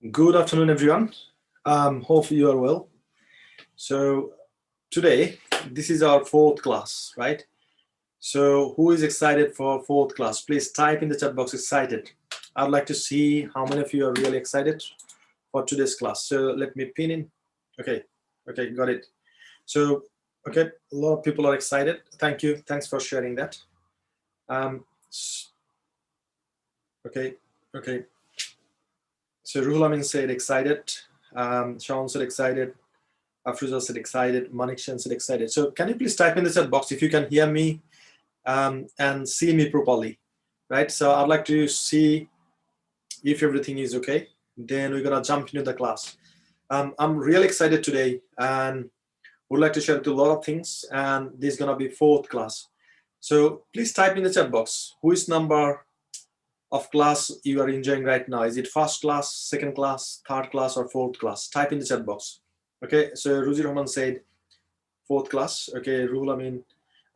Good afternoon, everyone. Hope you are well. So today, this is our fourth class, right? So who is excited for fourth class? Please type in the chat box excited. I'd like to see how many of you are really excited for today's class. So let me pin in. Okay, got it. So, okay, a lot of people are excited. Thank you. Thanks for sharing that. Okay. So Ruhul Amin said excited. Sean said excited. Afruza said excited. Manikshan said excited. So can you please type in the chat box if you can hear me and see me properly, right? So I'd like to see if everything is okay. Then we're gonna jump into the class. I'm really excited today and would like to share a lot of things. And this is gonna be fourth class. So please type in the chat box who is number of class you are enjoying right now. Is it first class, second class, third class, or fourth class? Type in the chat box. Okay, so Ruzi Rahman said fourth class. Okay, Ruhul Amin.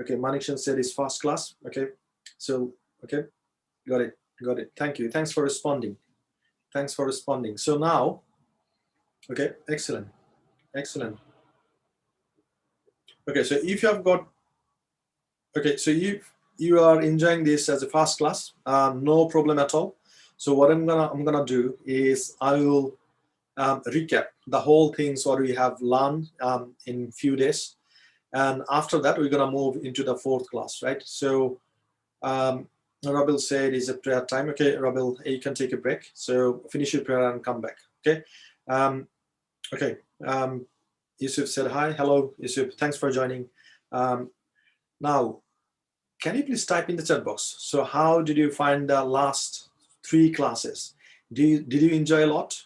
Okay, Manikshan said it's first class. Okay, so okay, got it. Thank you. Thanks for responding. So now, okay, excellent. Okay, so if you have got, okay, so you are enjoying this as a first class, no problem at all. So what I'm gonna do is I will recap the whole things what we have learned in few days, and after that we're gonna move into the fourth class, right? So Rabil said it's a prayer time. Okay, Rabil, you can take a break. So finish your prayer and come back. Okay. Okay. Yusuf said hi. Hello, Yusuf. Thanks for joining. Now, can you please type in the chat box? So how did you find the last 3 classes? Did you enjoy a lot?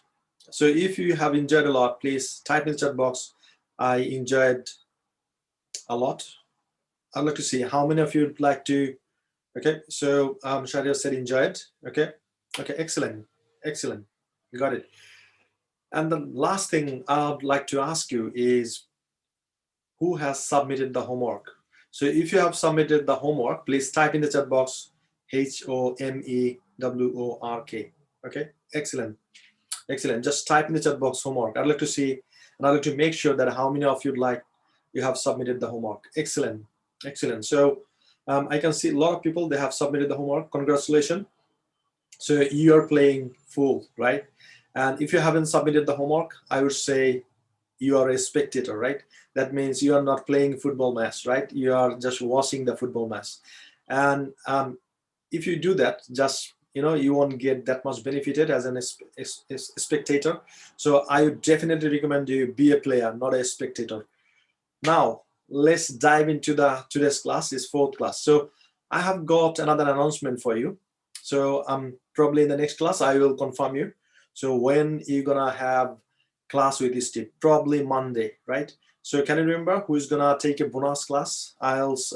So if you have enjoyed a lot, please type in the chat box. I enjoyed a lot. I'd like to see how many of you would like to. Okay, so Sharya said enjoyed. Okay, excellent. Got it. And the last thing I'd like to ask you is who has submitted the homework? So if you have submitted the homework, please type in the chat box HOMEWORK. Okay, excellent. Just type in the chat box homework. I'd like to see, and I'd like to make sure that how many of you have submitted the homework. Excellent. So I can see a lot of people, they have submitted the homework. Congratulations. So you are playing full, right? And if you haven't submitted the homework, I would say you are a spectator, right? That means you are not playing football match, right? You are just watching the football match. And if you do that, just, you won't get that much benefited as a spectator. So I would definitely recommend you be a player, not a spectator. Now, let's dive into today's class, is fourth class. So I have got another announcement for you. So probably in the next class, I will confirm you. So when you're gonna have class with Steve, probably Monday, right? So can you remember who is gonna take a bonus class? IELTS,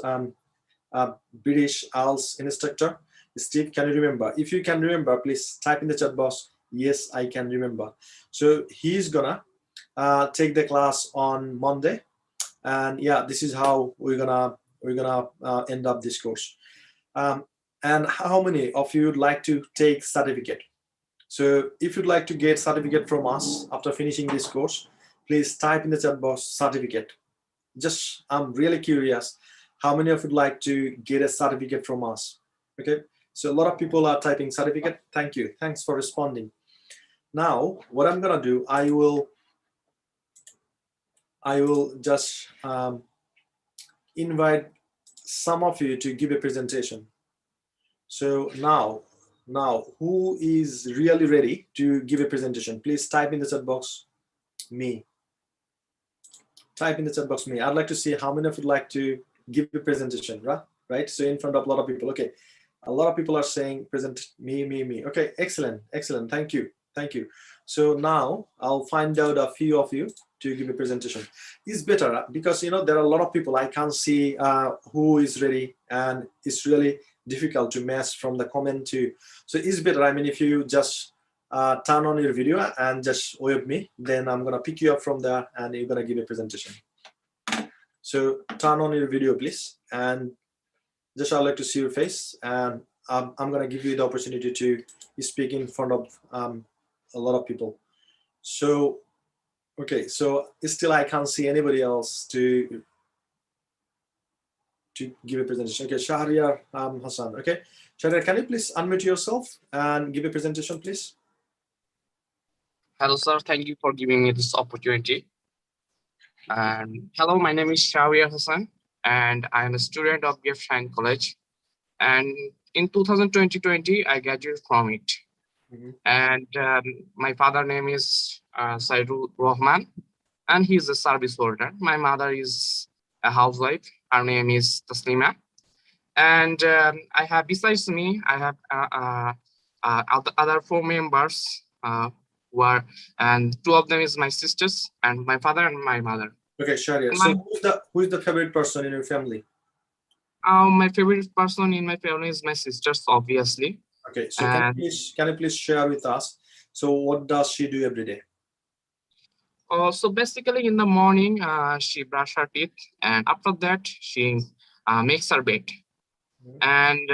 British IELTS instructor, Steve. Can you remember? If you can remember, please type in the chat box. Yes, I can remember. So he's gonna take the class on Monday, and yeah, this is how we're gonna end up this course. And how many of you would like to take certificate? So if you'd like to get certificate from us after finishing this course, please type in the chat box certificate. Just, I'm really curious, how many of you would like to get a certificate from us? Okay, so a lot of people are typing certificate. Thank you. Thanks for responding. Now, what I'm gonna do, I will just invite some of you to give a presentation. So now, who is really ready to give a presentation? Please type in the chat box me. Type in the chat box me. I'd like to see how many of you would like to give a presentation, right? So in front of a lot of people. Okay, a lot of people are saying present me. Okay, excellent. Thank you. So now I'll find out a few of you to give a presentation. It's better because there are a lot of people. I can't see who is ready, and it's really difficult to match from the comment to. So it's better. I mean, if you just turn on your video and just wave me, then I'm gonna pick you up from there, and you're gonna give a presentation. So turn on your video, please, and just I'd like to see your face, and I'm gonna give you the opportunity to speak in front of a lot of people. So, okay, so still I can't see anybody else to give a presentation. Okay, Sharya Hassan. Okay, Sharya, can you please unmute yourself and give a presentation, please? Hello, sir. Thank you for giving me this opportunity. And hello, my name is Sharya Hassan, and I am a student of BF Shine College. And in 2020, I graduated from it. And my father name is Sairul Rahman, and he's a service holder. My mother is a housewife. Her name is Taslima. And I have, besides me, I have other four members who are, and two of them is my sisters, and my father and my mother. Okay, Sharya. So who is the favorite person in your family? My favorite person in my family is my sisters, obviously. Okay, so can you please share with us? So what does she do every day? So basically, in the morning, she brush her teeth, and after that, she makes her bed. And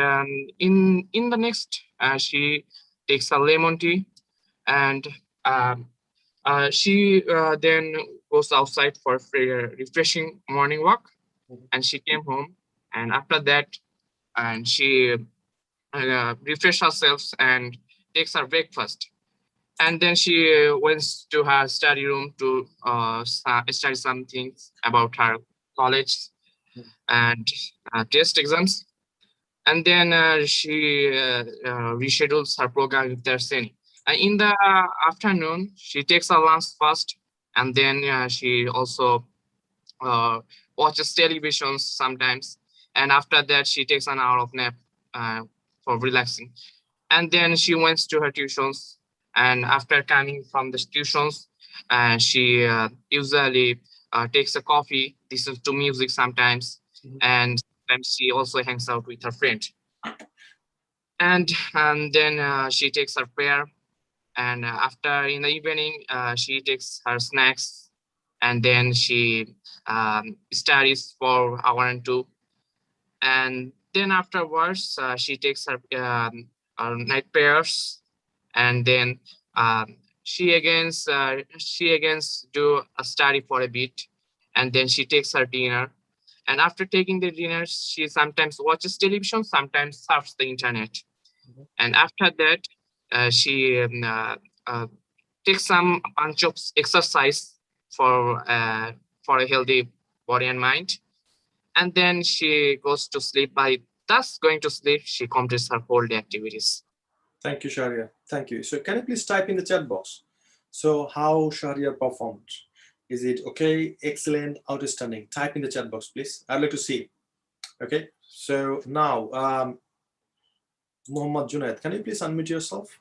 in the next, she takes a lemon tea, and she then goes outside for a refreshing morning walk. And she came home, and after that, and she refresh herself and takes her breakfast. And then she went to her study room to study some things about her college and test exams. And then she reschedules her program if there's any. And in the afternoon, she takes her lunch first, and then she also watches television sometimes. And after that, she takes an hour of nap for relaxing. And then she went to her tuitions. And after coming from the tuitions, she usually takes a coffee, listens to music sometimes, and sometimes she also hangs out with her friend. And then she takes her prayer. And after in the evening, she takes her snacks, and then she studies for hour and two. And then afterwards, she takes her night prayers, and then she again do a study for a bit, and then she takes her dinner. And after taking the dinner, she sometimes watches television, sometimes surfs the internet. And after that, she takes some bunch of exercise for a healthy body and mind. And then she goes to sleep. By thus going to sleep, she completes her whole day activities. Thank you, Sharya. Thank you. So can you please type in the chat box? So how Sharya performed? Is it okay, excellent, outstanding? Type in the chat box, please. I'd like to see. Okay. So now, Muhammad Junaid, can you please unmute yourself?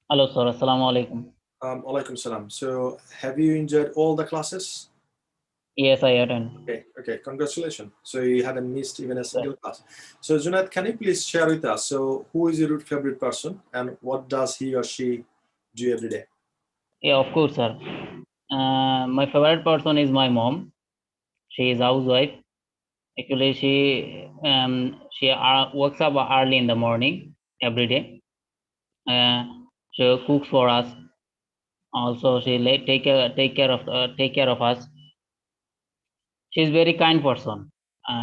Hello, sir. Assalamu alaikum. Alaikum salam. So have you enjoyed all the classes? Yes, I attend. Okay, congratulations. So you haven't missed even a single class. So Junaid, can you please share with us, so who is your favorite person and what does he or she do every day? Yeah, of course, sir. My favorite person is my mom. She is housewife. Actually, she works up early in the morning every day. She cooks for us. Also, she take care of us. She is very kind person.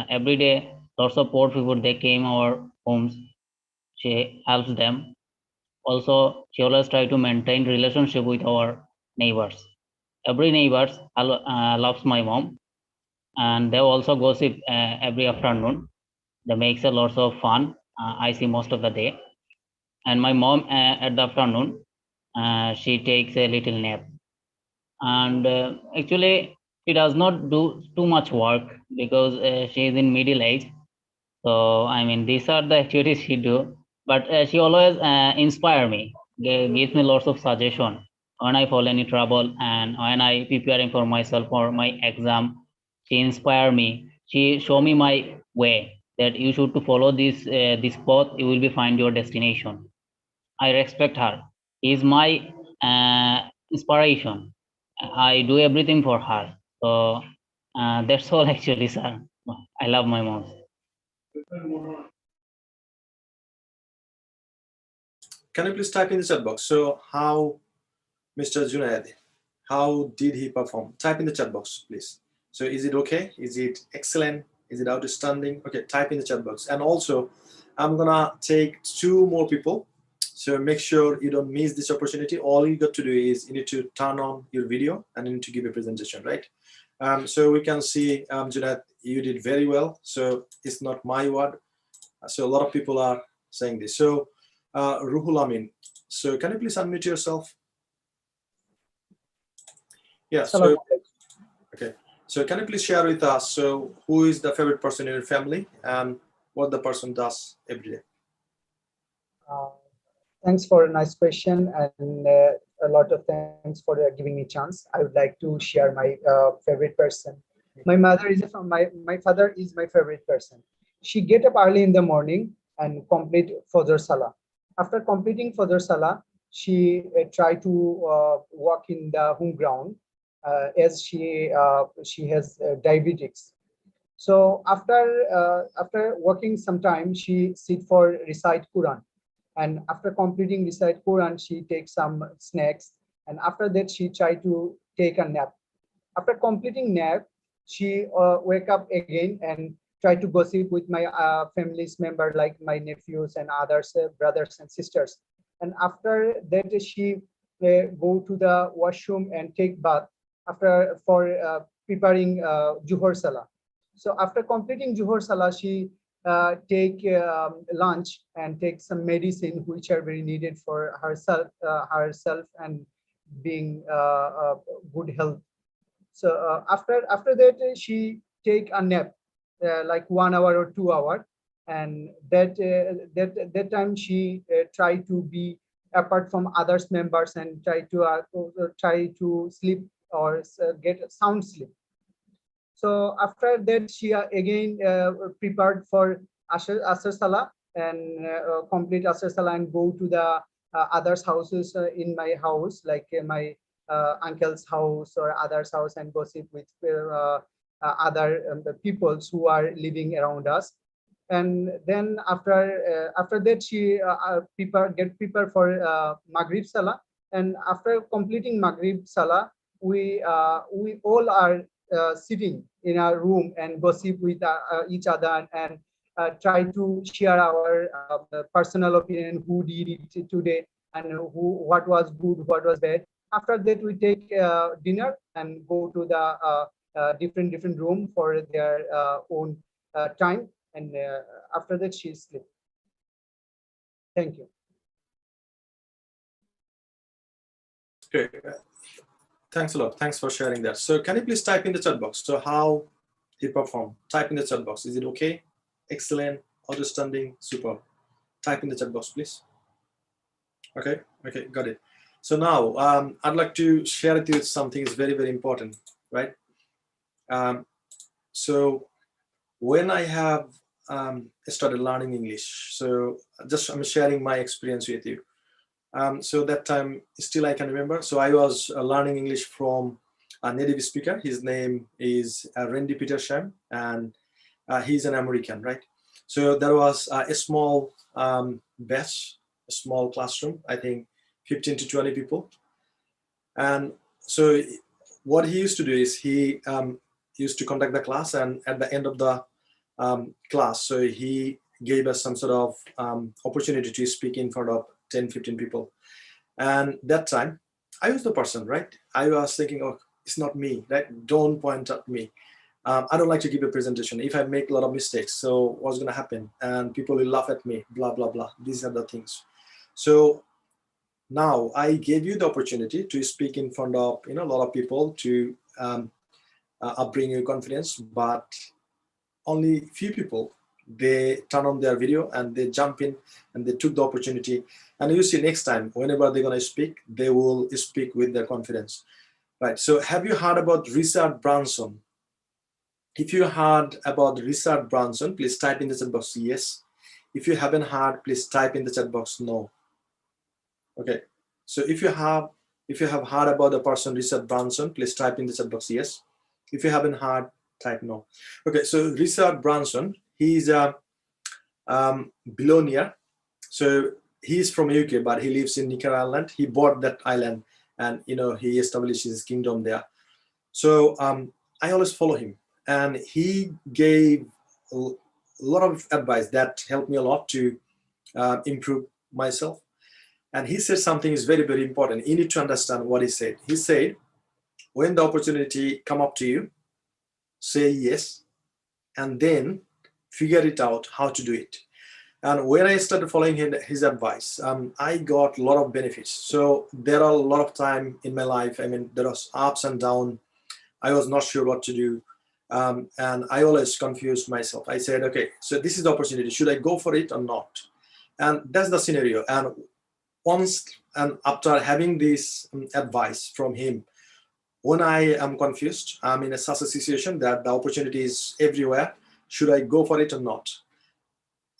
Every day, lots of poor people they came our homes. She helps them. Also, she always try to maintain relationship with our neighbors. Every neighbors loves my mom, and they also gossip every afternoon. They makes a lots of fun. I see most of the day. And my mom at the afternoon, she takes a little nap. And actually, she does not do too much work because she is in middle age. So I mean, these are the activities she do. But she always inspire me, gives me lots of suggestion when I fall any trouble and when I preparing for myself for my exam. She inspire me. She show me my way that you should to follow this path. You will be find your destination. I respect her. She is my inspiration. I do everything for her. So that's all actually, sir. I love my mom. can you please type in the chat box? So how, Mr. Junaid, how did he perform? Type in the chat box, please. So is it okay? Is it excellent? Is it outstanding? Okay, type in the chat box. And also, I'm gonna take 2 more people. So make sure you don't miss this opportunity. All you got to do is you need to turn on your video and you need to give a presentation, right? So we can see, Junaid, you did very well. So it's not my word. So a lot of people are saying this. So Ruhul Amin, so can you please unmute yourself? Yeah, so, okay. So can you please share with us, so who is the favorite person in your family and what the person does every day? Thanks for a nice question, and a lot of thanks for giving me a chance. I would like to share my favorite person. My mother is my father is my favorite person. She get up early in the morning and complete Fajr Salah. After completing Fajr Salah, she try to walk in the home ground as she has diabetics. So after working some time, she sit for recite Quran, and after completing recite Quran, she takes some snacks, and after that she try to take a nap. After completing nap, she wake up again and try to gossip with my family's member like my nephews and others, brothers and sisters. And after that, she go to the washroom and take bath after for preparing Juhur Salah. So after completing Juhur Salah, she take lunch and take some medicine which are very needed for herself and being good health. So after that, she take a nap like 1 hour or 2 hour, and that time she try to be apart from others members and try to sleep or get sound sleep. So after that, she again prepared for Asr Salah and complete Asr Salah and go to the others' houses in my house, like my uncle's house or others' house, and gossip with other peoples who are living around us. And then after that, she get prepared for Maghrib Salah. And after completing Maghrib Salah, we all are sitting in our room and gossip with each other and try to share our personal opinion, who did it today and what was good, what was bad. After that, we take dinner and go to the different room for their own time. And after that, she sleep. Thank you. Okay. Thanks a lot. Thanks for sharing that. So can you please type in the chat box? So how he performed? Type in the chat box. Is it okay? Excellent, outstanding, superb. Type in the chat box, please. Okay, okay, got it. So now I'd like to share with you something is very, very important, right? So when I have started learning English, so just I'm sharing my experience with you. So that time still I can remember. So I was learning English from a native speaker. His name is Randy Petersham, and he's an American, right? So there was a small batch, a small classroom, I think 15 to 20 people. And so what he used to do is he used to conduct the class, and at the end of the class, so he gave us some sort of opportunity to speak in front of 10, 15 people. And that time, I was the person, right? I was thinking, oh, it's not me, right? Don't point at me. I don't like to give a presentation. If I make a lot of mistakes, so what's going to happen? And people will laugh at me, blah, blah, blah. These are the things. So now I gave you the opportunity to speak in front of a lot of people to upbring your confidence, but only few people, they turn on their video and they jump in and they took the opportunity. And you see next time, whenever they're going to speak, they will speak with their confidence, right? So have you heard about Richard Branson? If you heard about Richard Branson, please type in the chat box yes. If you haven't heard, please type in the chat box no. Okay, so if you have heard about the person Richard Branson, please type in the chat box yes. If you haven't heard, type no. Okay, so Richard Branson, he's a billionaire. So he's from UK, but he lives in Necker Island. He bought that island, and he established his kingdom there. So I always follow him, and he gave a lot of advice that helped me a lot to improve myself. And he said something is very, very important. You need to understand what he said. He said, when the opportunity come up to you, say yes, and then figure it out how to do it. And when I started following his advice, I got a lot of benefits. So there are a lot of time in my life. I mean, there was ups and downs. I was not sure what to do. And I always confused myself. I said, okay, so this is the opportunity. Should I go for it or not? And that's the scenario. And once and after having this advice from him, when I am confused, I'm in such a situation that the opportunity is everywhere. Should I go for it or not?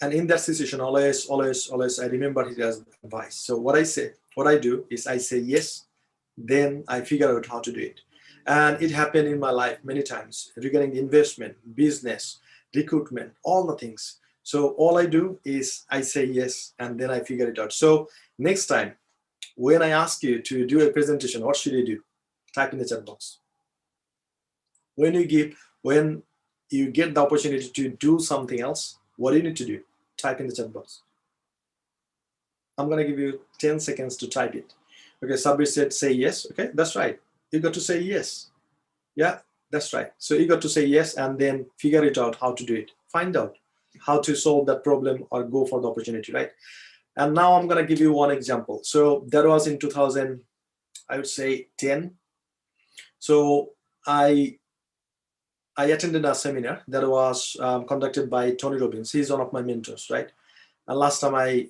And in that situation, always, I remember his advice. So what I do is I say yes, then I figure out how to do it. And it happened in my life many times regarding the investment, business, recruitment, all the things. So all I do is I say yes, and then I figure it out. So next time, when I ask you to do a presentation, what should you do? Type in the chat box. When you get the opportunity to do something else, what do you need to do? Type in the chat box. I'm going to give you 10 seconds to type it. Okay, Sabri said say yes. Okay, that's right. You got to say yes. Yeah, that's right. So you got to say yes and then figure it out how to do it. Find out how to solve that problem or go for the opportunity, right? And now I'm going to give you one example. So that was in 2000, I would say 10. So I attended a seminar that was conducted by Tony Robbins. He's one of my mentors, right? And last time I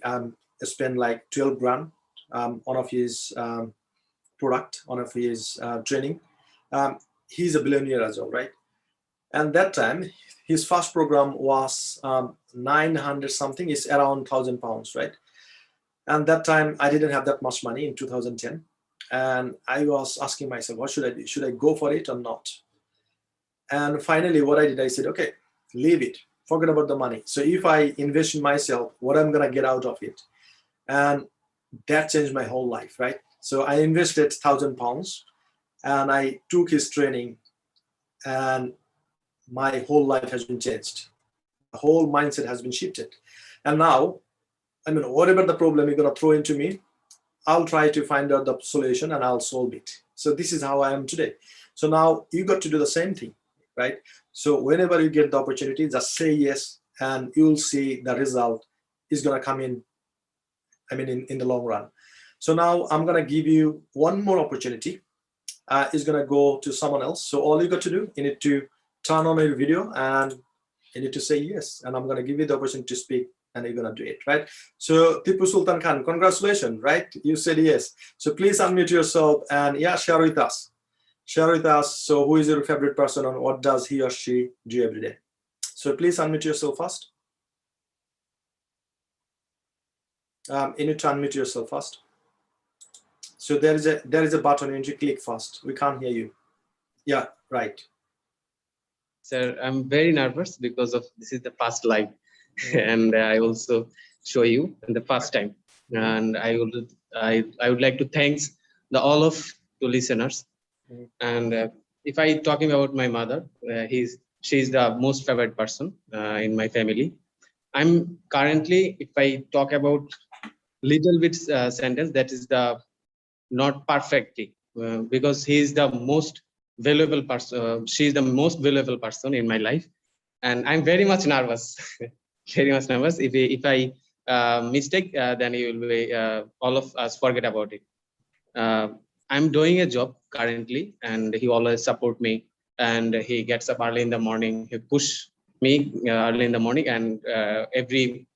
spent like 12 grand on of his product, on of his training. He's a billionaire as well, right? And that time, his first program was 900 something, is around £1,000, right? And that time, I didn't have that much money in 2010. And I was asking myself, what should I do? Should I go for it or not? And finally, what I did, I said, okay, leave it. Forget about the money. So if I invest in myself, what I'm going to get out of it? And that changed my whole life, right? So I invested £1,000 and I took his training, and my whole life has been changed. The whole mindset has been shifted. And now, I mean, whatever the problem you're going to throw into me, I'll try to find out the solution and I'll solve it. So this is how I am today. So now you got to do the same thing, right? So whenever you get the opportunity, just say yes, and you'll see the result is going to come in, I mean, in the long run. So now I'm going to give you one more opportunity. It's going to go to someone else. So all you got to do, you need to turn on your video and you need to say yes. And I'm going to give you the opportunity to speak, and you're going to do it, right? So Tipu Sultan Khan, congratulations, right? You said yes. So please unmute yourself and share with us. Share with us. So who is your favorite person and what does he or she do every day? So please unmute yourself first. You need to unmute yourself first. So there is a button you need to click first. We can't hear you. Yeah, right. Sir, I'm very nervous because of this is the first live, and I also show you in the first time. And I would like to thanks all of the listeners. And if I talking about my mother, she's the most favorite person in my family. I'm currently, if I talk about little bit sentence, that is the not perfectly because he is the most valuable person. She is the most valuable person in my life, and I'm very much nervous. Very much nervous. If I mistake, then you will be all of us forget about it. I'm doing a job currently, and he always support me. And he gets up early in the morning. He push me early in the morning, and every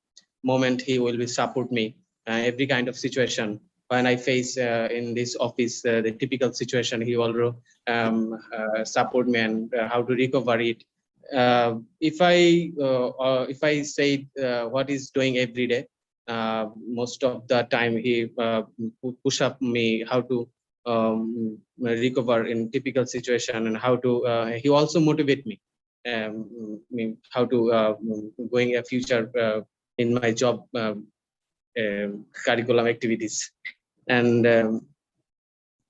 moment he will be support me. Every kind of situation when I face in this office, the typical situation, he will support me and how to recover it. If I say what he's doing every day, most of the time he push up me how to recover in typical situation, and how to he also motivate me how to going a future in my job curriculum activities. And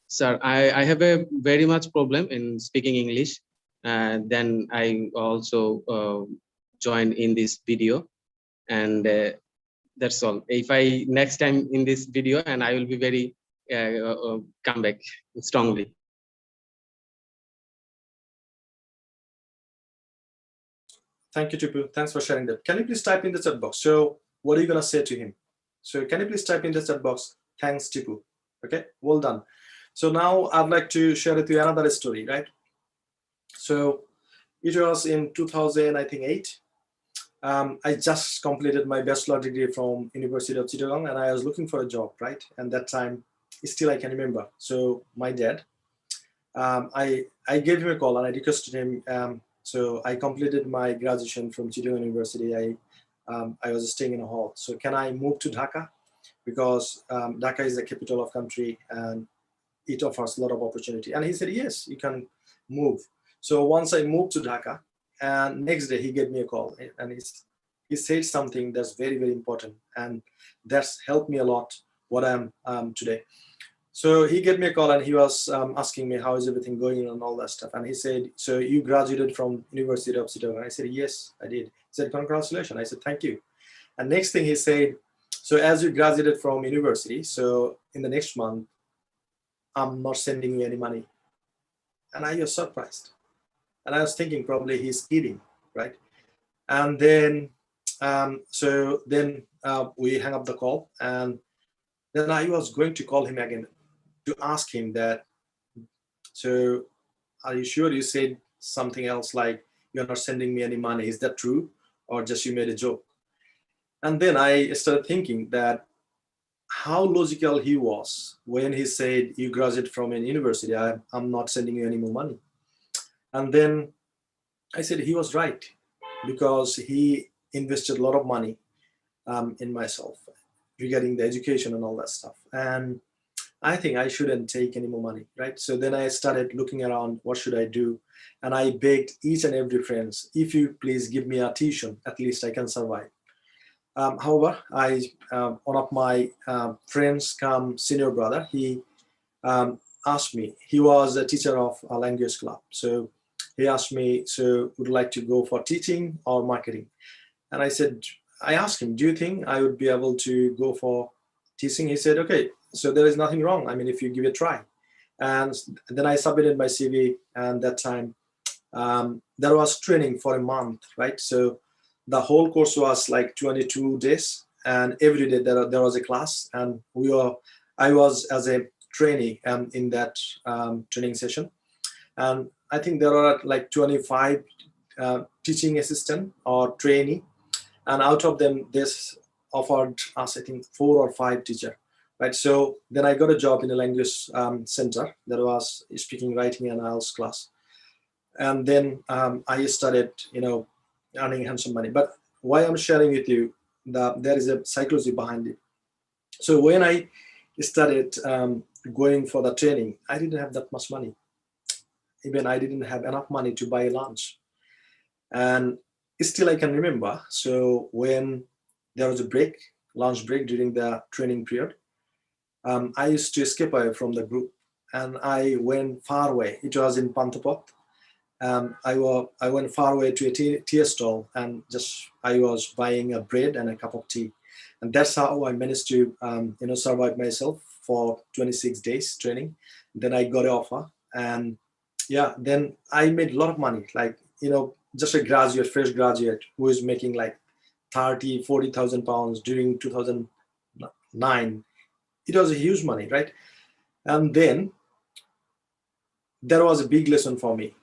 sir, I have a very much problem in speaking English. Then I also joined in this video, and that's all. If I next time in this video, and I will be very come back strongly. Thank you, Tipu. Thanks for sharing that. Can you please type in the chat box? So what are you going to say to him? So can you please type in the chat box? Thanks, Tipu. Okay, well done. So now I'd like to share with you another story, right? So it was in 2008. I just completed my bachelor degree from University of Chittagong, and I was looking for a job, right? And that time, still I can remember. So my dad, I gave him a call and I requested him. So I completed my graduation from Chittagong University. I was staying in a hall. So can I move to Dhaka? Because Dhaka is the capital of country and it offers a lot of opportunity. And he said, yes, you can move. So once I moved to Dhaka, and next day he gave me a call and he said something that's very, very important. And that's helped me a lot what I am today. So he gave me a call and he was asking me how is everything going and all that stuff. And he said, so you graduated from University of Chittagong? I said, yes, I did. He said, congratulations. I said, thank you. And next thing he said, so as you graduated from university, so in the next month, I'm not sending you any money. And I was surprised. And I was thinking probably he's kidding, right? And then, we hung up the call, and then I was going to call him again to ask him that, so are you sure you said something else like you're not sending me any money? Is that true? Or just you made a joke? And then I started thinking that how logical he was when he said, you graduated from a university, I'm not sending you any more money. And then I said he was right, because he invested a lot of money in myself regarding the education and all that stuff. And I think I shouldn't take any more money, right? So then I started looking around, what should I do? And I begged each and every friend, if you please give me a tuition, at least I can survive. However, one of my friends, senior brother, he asked me, he was a teacher of a language club. So he asked me, so would you like to go for teaching or marketing? And I asked him, do you think I would be able to go for teaching? He said, okay, so there is nothing wrong. I mean, if you give it a try. And then I submitted my CV, and that time there was training for a month, right? So the whole course was like 22 days, and every day there was a class, and I was as a trainee in that training session. And I think there are like 25 teaching assistant or trainee, and out of them, this offered us, I think, 4 or 5 teacher, right? So then I got a job in a language center that was speaking, writing, and IELTS class. And then I started, earning handsome money. But why I'm sharing with you, there is a psychology behind it. So when I started going for the training, I didn't have that much money. Even I didn't have enough money to buy lunch. And still I can remember, so when there was a break, lunch break during the training period, I used to escape away from the group, and I went far away. It was in Pantapot. I went far away to a tea stall, and I was buying a bread and a cup of tea. And that's how I managed to survive myself for 26 days training. Then I got an offer, and yeah, then I made a lot of money, like, just a fresh graduate who is making like 40,000 pounds during 2009. It was a huge money, right? And then there was a big lesson for me.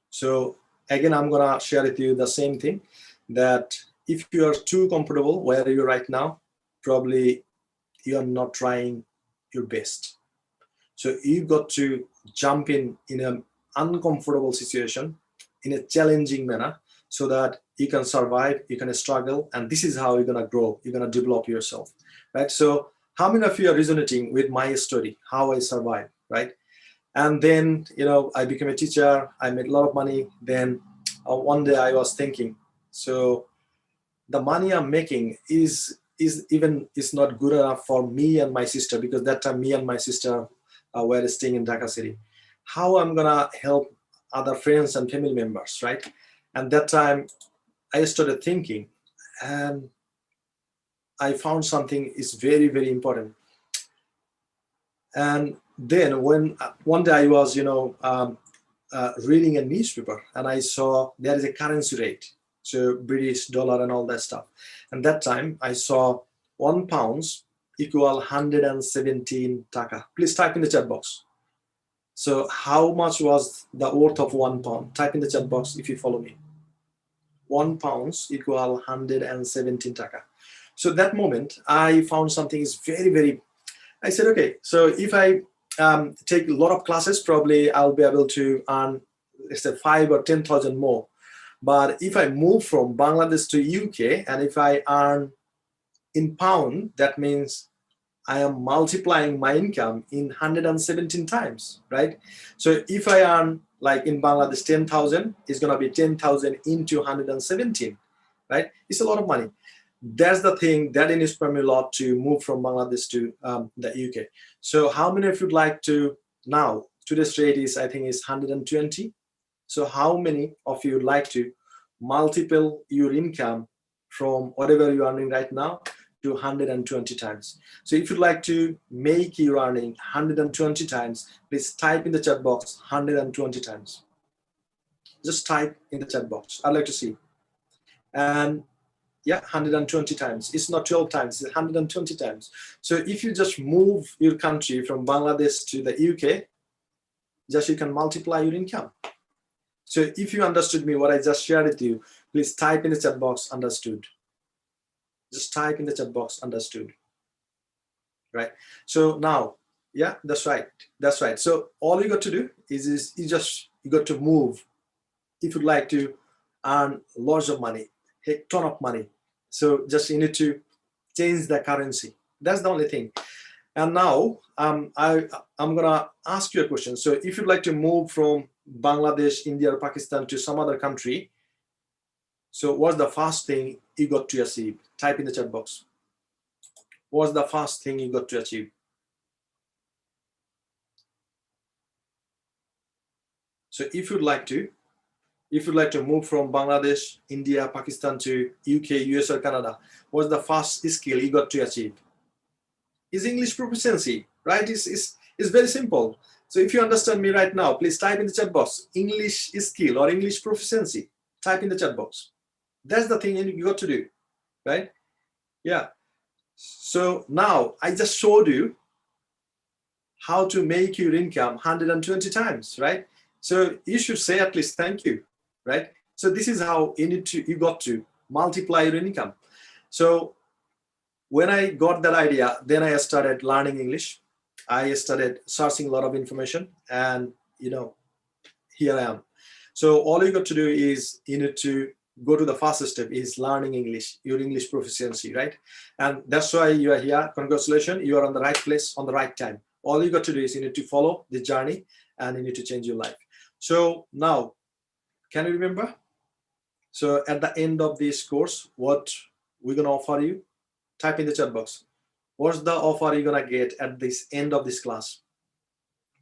So again, I'm gonna share with you the same thing, that if you are too comfortable where you're right now, probably you are not trying your best. So you got to jump in an uncomfortable situation in a challenging manner, so that you can survive, you can struggle, and this is how you're gonna grow, you're gonna develop yourself, right? So how many of you are resonating with my story, how I survived, right? And then, I became a teacher, I made a lot of money. Then one day I was thinking, so the money I'm making is is not good enough for me and my sister, because that time me and my sister were staying in Dhaka city. How I'm gonna help other friends and family members, right? And that time I started thinking, and I found something is very, very important. And then when one day I was, reading a newspaper, and I saw there is a currency rate, so British dollar and all that stuff. And that time I saw £1 equal 117 taka. Please type in the chat box. So how much was the worth of £1? Type in the chat box if you follow me. £1 equal 117 taka. So that moment I found something is very, very, I said, okay, so if I take a lot of classes, probably I'll be able to earn, let's say, 5 or 10,000 more. But if I move from Bangladesh to UK, and if I earn in pound, that means I am multiplying my income in 117 times, right? So if I earn, like in Bangladesh, 10,000, it's gonna be 10,000 into 117, right? It's a lot of money. That's the thing that inspired me a lot to move from Bangladesh to the UK. So how many of you'd like to, now today's rate is, I think, is 120. So how many of you would like to multiply your income from whatever you're earning right now to 120 times? So if you'd like to make your earning 120 times, please type in the chat box 120 times. Just type in the chat box. I'd like to see. And yeah, 120 times. It's not 12 times, it's 120 times. So if you just move your country from Bangladesh to the UK, just you can multiply your income. So if you understood me, what I just shared with you, please type in the chat box understood. Just type in the chat box understood. Right? So now, yeah, that's right. That's right. So all you got to do is you got to move. If you'd like to earn lots of money, a ton of money. So just you need to change the currency. That's the only thing. And now I'm gonna ask you a question. So if you'd like to move from Bangladesh, India, or Pakistan to some other country, so what's the first thing you got to achieve? Type in the chat box. What's the first thing you got to achieve? So if you'd like to move from Bangladesh, India, Pakistan to UK, US, or Canada, what's the first skill you got to achieve? Is English proficiency, right? It's very simple. So if you understand me right now, please type in the chat box, English skill or English proficiency. Type in the chat box. That's the thing you got to do, right? Yeah. So now I just showed you how to make your income 120 times, right? So you should say at least thank you, right? So this is how you got to multiply your income. So when I got that idea, then I started learning English. I started searching a lot of information, and here I am. So all you got to do is you need to go to the first step, is learning English, your English proficiency, right? And that's why you are here. Congratulations, you are on the right place on the right time. All you got to do is you need to follow the journey, and you need to change your life. So now, can you remember? So at the end of this course, what we're gonna offer you? Type in the chat box. What's the offer you're gonna get at this end of this class?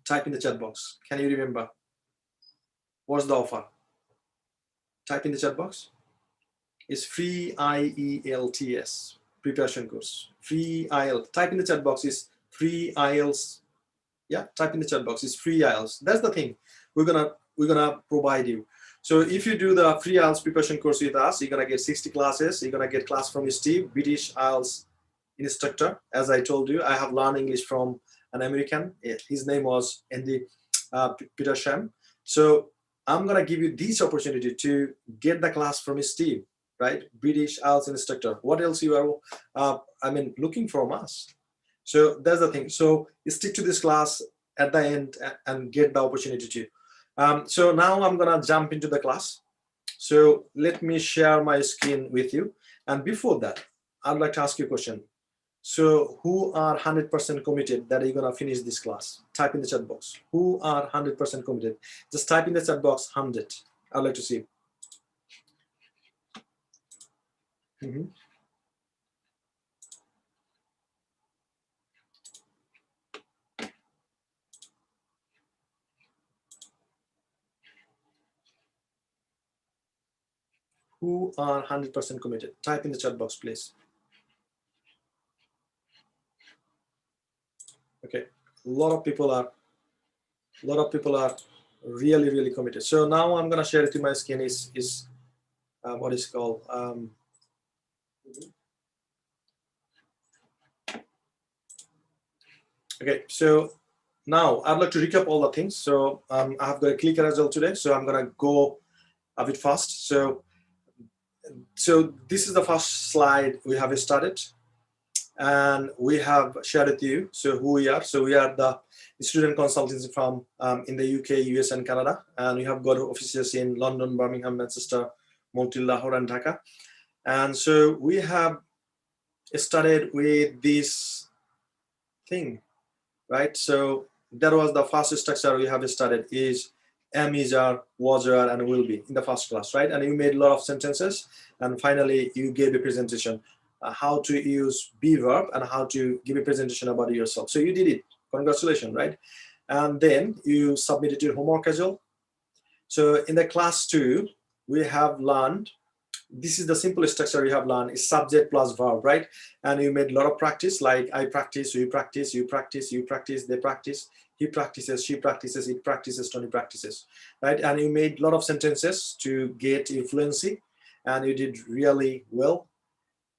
Type in the chat box. Can you remember? What's the offer? Type in the chat box. It's free IELTS preparation course. Free IELTS. Type in the chat box. Is free IELTS. Yeah, type in the chat box. It's free IELTS. That's the thing. We're gonna provide you. So if you do the free IELTS preparation course with us, you're gonna get 60 classes. You're gonna get class from Steve, British IELTS instructor. As I told you, I have learned English from an American. His name was Andy Petersham. So I'm gonna give you this opportunity to get the class from Steve, right? British IELTS instructor. What else you are looking from us? So that's the thing. So stick to this class at the end and get the opportunity to. So now I'm gonna jump into the class. So let me share my screen with you. And before that, I'd like to ask you a question. So who are 100% committed that you're gonna finish this class? Type in the chat box. Who are 100% committed? Just type in the chat box 100. I'd like to see. who are 100% committed? Type in the chat box, please. Okay, a lot of people are really, really committed. So now I'm gonna share it to my screen is what is called okay. So now I'd like to recap all the things. So I have got a clicker as well today, so I'm gonna go a bit fast. So this is the first slide we have started, and we have shared with you. So who we are. So we are the student consultancy from in the UK, US, and Canada, and we have got offices in London, Birmingham, Manchester, Malta, Lahore, and Dhaka. And so we have started with this thing, right? So that was the first structure we have started is am, is, are, was, are, and will be in the first class, right? And you made a lot of sentences, and finally you gave a presentation how to use be verb and how to give a presentation about yourself. So you did it. Congratulations, right? And then you submitted your homework as well. So in the class 2, we have learned, this is the simplest structure we have learned, is subject plus verb, right? And you made a lot of practice, like I practice, you practice, you practice, you practice, they practice, he practices, she practices, it practices, Tony practices, right? And you made a lot of sentences to get your fluency, and you did really well.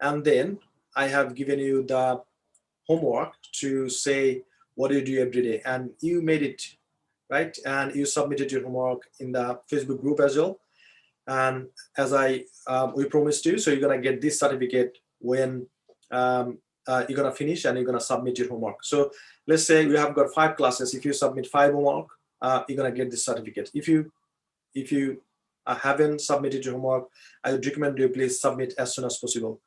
And then I have given you the homework to say what do you do every day, and you made it, right? And you submitted your homework in the Facebook group as well. And as we promised you, so you're gonna get this certificate when you're gonna finish and you're gonna submit your homework. So let's say you have got 5 classes. If you submit 5 homework, you're gonna get this certificate. If you haven't submitted your homework, I would recommend you please submit as soon as possible.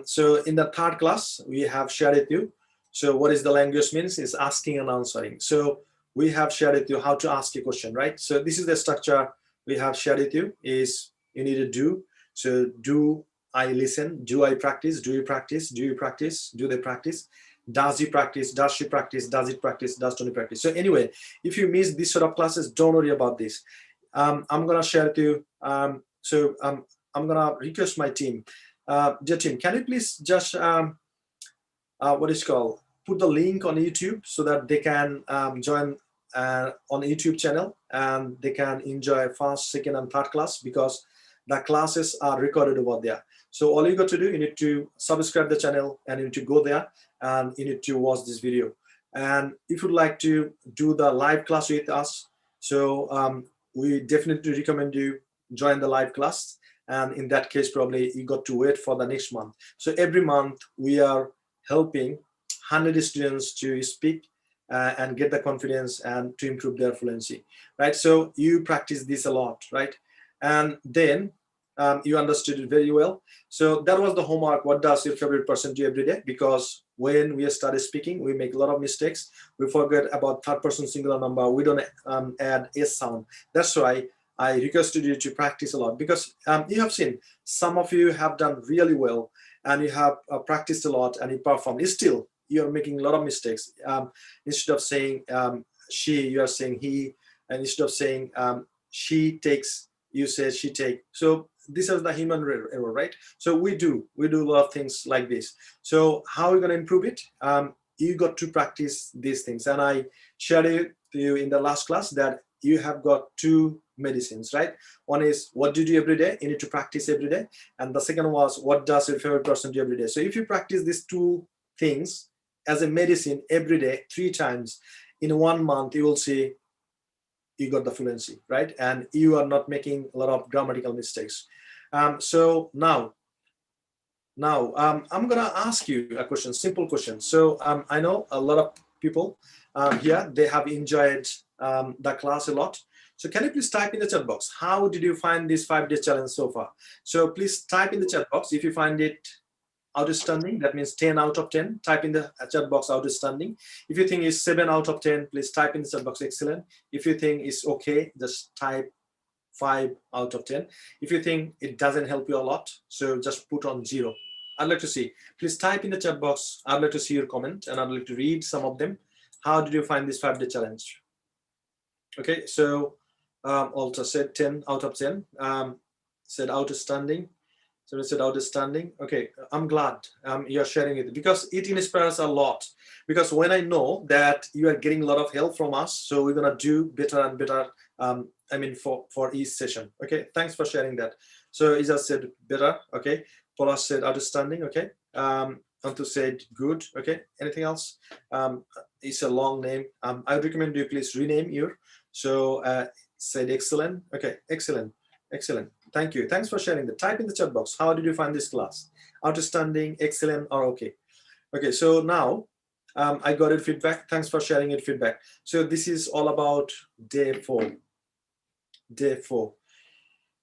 So in the 3rd class, we have shared with you. So what is the language means is asking and answering. So we have shared with you how to ask a question, right? So this is the structure we have shared with you is you need to do. So do I listen? Do I practice? Do you practice? Do you practice? Do they practice? Does he practice? Does she practice? Does it practice? Does Tony practice? So anyway, if you miss this sort of classes, don't worry about this. I'm gonna share with you. I'm gonna request my team. Dear team, can you please just what is called put the link on YouTube so that they can join on YouTube channel and they can enjoy 1st, 2nd, and 3rd class, because the classes are recorded over there. So all you got to do, you need to subscribe the channel and you need to go there and you need to watch this video. And if you'd like to do the live class with us, so we definitely recommend you join the live class. And in that case, probably you got to wait for the next month. So every month we are helping 100 students to speak and get the confidence and to improve their fluency, right? So you practice this a lot, right? And then you understood it very well. So that was the homework. What does your favorite person do every day? Because when we started speaking, we make a lot of mistakes. We forget about 3rd person singular number. We don't add S sound. That's why I requested you to practice a lot, because you have seen some of you have done really well and you have practiced a lot and you performed. Still, you're making a lot of mistakes. Instead of saying she, you are saying he, and instead of saying she takes, you say she take. So this is the human error, right? So we do a lot of things like this. So how are we going to improve it? You got to practice these things, and I shared it to you in the last class that you have got 2 medicines, right? One is what do you do every day? You need to practice every day. And the second was what does your favorite person do every day? So if you practice these 2 things as a medicine every day 3 times in 1 month, you will see you got the fluency, right? And you are not making a lot of grammatical mistakes. So now I'm gonna ask you a question, simple question. So I know a lot of people here, they have enjoyed the class a lot. So can you please type in the chat box, how did you find this 5-day challenge so far? So please type in the chat box if you find it outstanding, that means 10 out of 10. Type in the chat box outstanding. If you think it's 7 out of 10, please type in the chat box excellent. If you think it's okay, just type 5 out of 10. If you think it doesn't help you a lot, so just put on 0. I'd like to see. Please type in the chat box. I'd like to see your comment and I'd like to read some of them. How did you find this 5-day challenge? Okay, so also said 10 out of 10. said outstanding. So said outstanding. Okay, I'm glad you're sharing it because it inspires a lot. Because when I know that you are getting a lot of help from us, so we're gonna do better and better. I mean, for each session. Okay, thanks for sharing that. So Isa said better. Okay, Paula said outstanding. Okay, Antu said good. Okay, anything else? It's a long name. I would recommend you please rename your. So said excellent. Okay, excellent, excellent. Thank you. Thanks for sharing the. Type in the chat box. How did you find this class? Outstanding, excellent, or okay? Okay, so now I got it feedback. Thanks for sharing it feedback. So this is all about day 4. Day 4.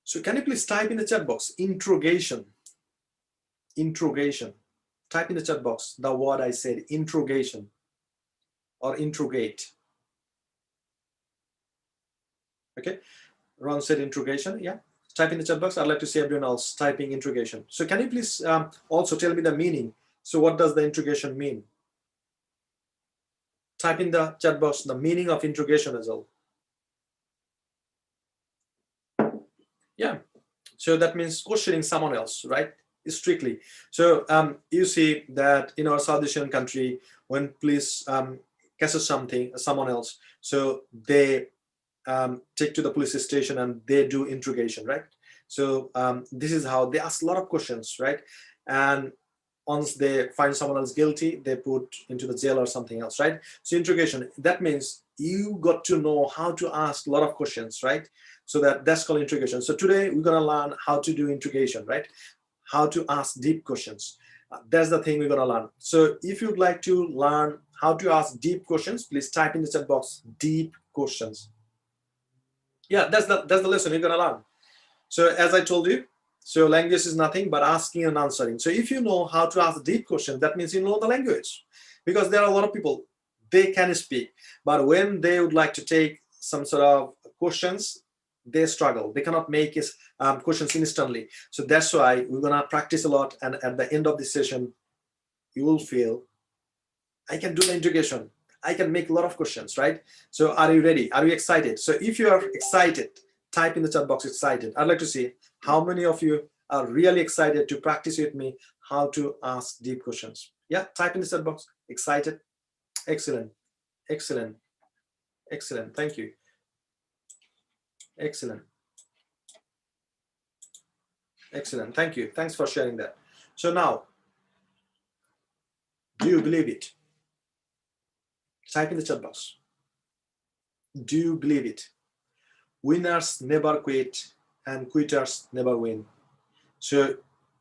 So can you please type in the chat box interrogation? Interrogation. Type in the chat box the word I said, interrogation or interrogate. Okay, Ron said interrogation. Yeah, type in the chat box. I'd like to see everyone else typing interrogation. So can you please also tell me the meaning? So what does the interrogation mean? Type in the chat box the meaning of interrogation as well. Yeah, so that means questioning someone else, right? Strictly. So you see that in our South Asian country, when police catches someone else, so they take to the police station and they do interrogation, right? So this is how they ask a lot of questions, right? And once they find someone else guilty, they put into the jail or something else, right? So interrogation, that means you got to know how to ask a lot of questions, right? So that's called interrogation. So today we're gonna learn how to do interrogation, right? How to ask deep questions. That's the thing we're gonna learn. So if you'd like to learn how to ask deep questions, please type in the chat box, deep questions. Yeah, that's the lesson you're gonna learn. So as I told you, so language is nothing but asking and answering. So if you know how to ask deep questions, that means you know the language. Because there are a lot of people, they can speak, but when they would like to take some sort of questions, they struggle. They cannot make questions instantly. So that's why we're gonna practice a lot, and at the end of the session, you will feel, I can do the interrogation. I can make a lot of questions, right? So are you ready? Are you excited? So if you are excited, type in the chat box excited. I'd like to see how many of you are really excited to practice with me how to ask deep questions. Yeah, type in the chat box excited. Excellent, excellent, excellent. Thank you. Excellent, excellent. Thank you. Thanks for sharing that. So now, do you believe it? Type in the chat box. Do you believe it? Winners never quit and quitters never win. So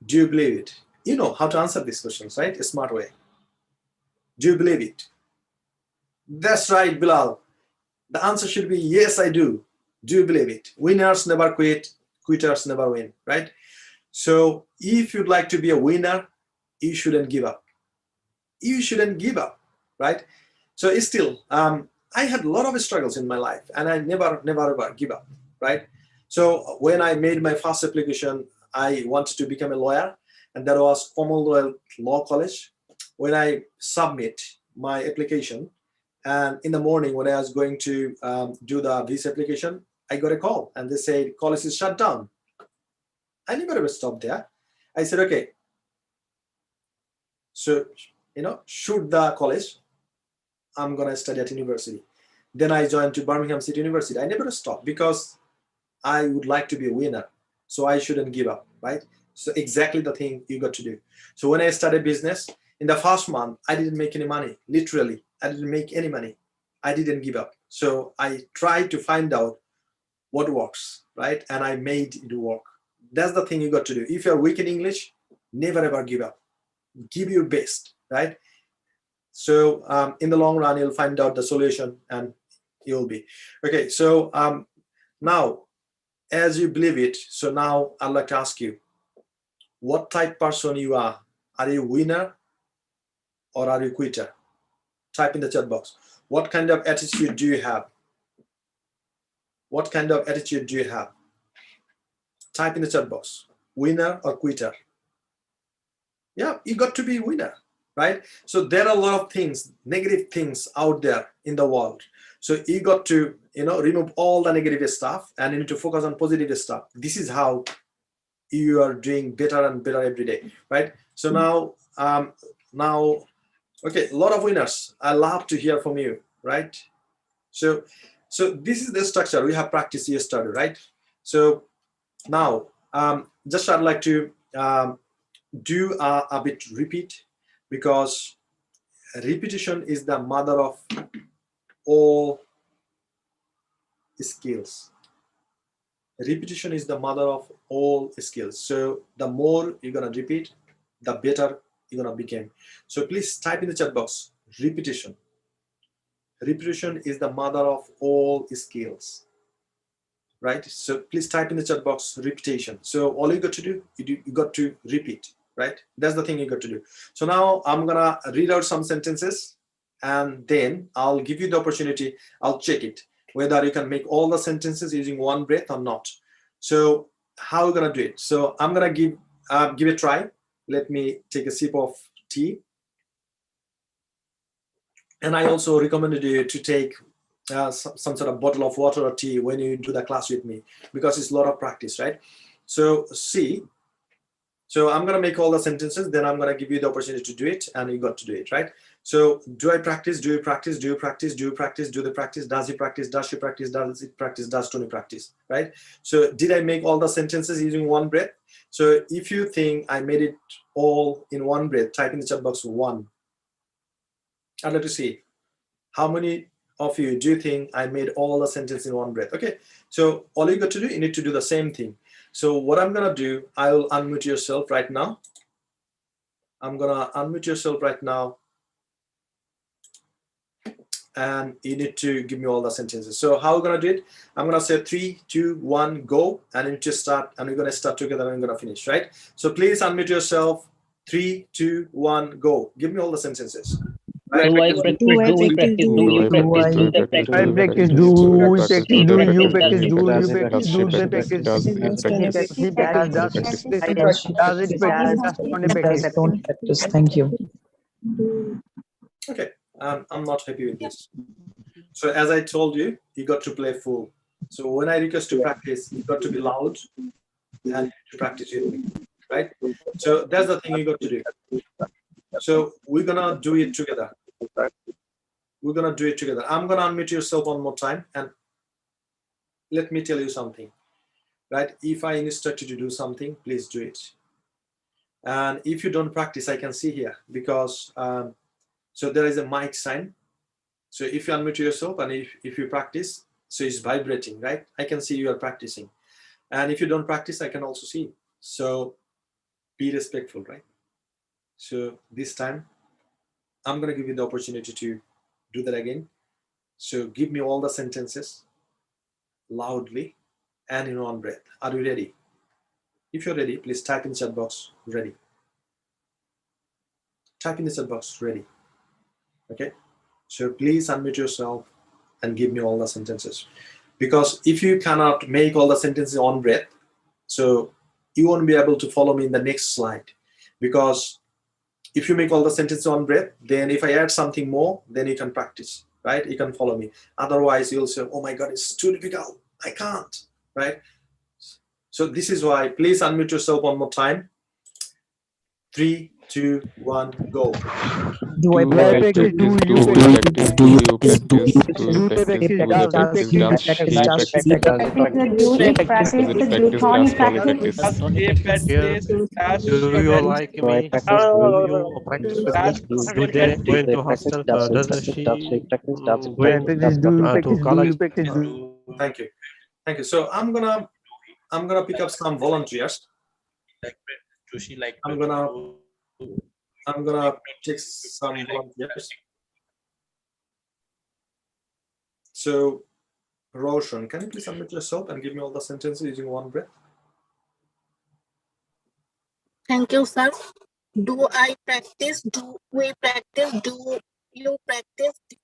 do you believe it? You know how to answer these questions, right? A smart way. Do you believe it? That's right, Bilal. The answer should be yes, I do. Do you believe it? Winners never quit, quitters never win, right? So if you'd like to be a winner, you shouldn't give up. You shouldn't give up, right? So still, I had a lot of struggles in my life, and I never ever give up, right? So when I made my first application, I wanted to become a lawyer, and that was Commonwealth Law College. When I submit my application, and in the morning when I was going to do the visa application, I got a call, and they said college is shut down. I never ever stopped there. I said, okay. So shoot the college. I'm gonna study at university. Then I joined to Birmingham City University. I never stopped because I would like to be a winner. So I shouldn't give up, right? So exactly the thing you got to do. So when I started business, in the first month, I didn't make any money. Literally, I didn't make any money. I didn't give up. So I tried to find out what works, right? And I made it work. That's the thing you got to do. If you're weak in English, never ever give up. Give your best, right? So in the long run, you'll find out the solution and you'll be. Okay, so now, as you believe it, so now I'd like to ask you, what type person you are? Are you winner or are you quitter? Type in the chat box. What kind of attitude do you have? What kind of attitude do you have? Type in the chat box. Winner or quitter? Yeah, you got to be winner, right? So there are a lot of things, negative things out there in the world. So you got to, remove all the negative stuff and you need to focus on positive stuff. This is how you are doing better and better every day, right? So now, okay, a lot of winners. I love to hear from you, right? So this is the structure. We have practiced yesterday, right? So now, just I'd like to do a bit repeat, because repetition is the mother of all skills. Repetition is the mother of all skills. So the more you're gonna repeat, the better you're gonna become. So please type in the chat box, repetition. Repetition is the mother of all skills, right? So please type in the chat box, repetition. So all you got to do, you got to repeat, right? That's the thing you got to do. So now I'm gonna read out some sentences, and then I'll give you the opportunity. I'll check it whether you can make all the sentences using one breath or not. So how are we gonna do it? So I'm gonna give a try. Let me take a sip of tea. And I also recommended you to take some sort of bottle of water or tea when you do the class with me, because it's a lot of practice, right? So see, so I'm going to make all the sentences, then I'm going to give you the opportunity to do it, and you got to do it, right? So do I practice? Do you practice? Do you practice? Do you practice? Do they practice? Does he practice? Does she practice? Does it practice? Does Tony practice, right? So did I make all the sentences using one breath? So if you think I made it all in one breath, type in the chat box 1. I'd like to see how many of you do you think I made all the sentences in one breath. Okay, so all you got to do, you need to do the same thing. So what I'm gonna do, I will unmute yourself right now. I'm gonna unmute yourself right now, and you need to give me all the sentences. So how we're gonna do it, I'm gonna say 3, 2, 1, go, and you just start, and we're gonna start together and we're gonna finish, right? So please unmute yourself. 3, 2, 1, go. Give me all the sentences. Right? Do I practice? Do we practice? Do you practice? Do they practice? I practice, do we practice, do you practice, do you practice, do they practice, Does he practice, Does it practice? does it practice, does Tony practice? don't practice? Thank you. Okay, I'm not happy with this. So as I told you, you got to play full. So when I request to practice, you got to be loud and to practice with me, right? So that's the thing you got to do. So we're gonna do it together. We're gonna do it together. I'm gonna unmute yourself one more time, and let me tell you something, right? If I instruct you to do something, please do it. And if you don't practice, I can see here, because so there is a mic sign. So if you unmute yourself and if you practice, so it's vibrating, right? I can see you are practicing. And if you don't practice, I can also see. So be respectful, right? So this time, I'm gonna give you the opportunity to do that again. So give me all the sentences loudly and in one breath. Are you ready? If you're ready, please type in chat box, ready. Type in the chat box, ready. Okay, so please unmute yourself and give me all the sentences. Because if you cannot make all the sentences on breath, so you won't be able to follow me in the next slide. Because if you make all the sentences on breath, then if I add something more, then you can practice, right? You can follow me. Otherwise, you'll say, oh my God, it's too difficult. I can't, right? So this is why, please unmute yourself one more time. 3, 2, 1, go. Do I practice, do you practice, do you practice? do they practice, does he practice, Does she practice? Do they practice the Tony practice? Do you like Do I me? practice? Do you practice with me? Do they going to hostel? Does she going practice, do you to practice, do college? you practice, do Thank you. Thank you. So I'm gonna pick up some volunteers. I'm gonna take some volunteers. So Roshan, can you please unmute yourself and give me all the sentences using one breath? Thank you, sir. Do I practice? Do we practice? Do you practice? Do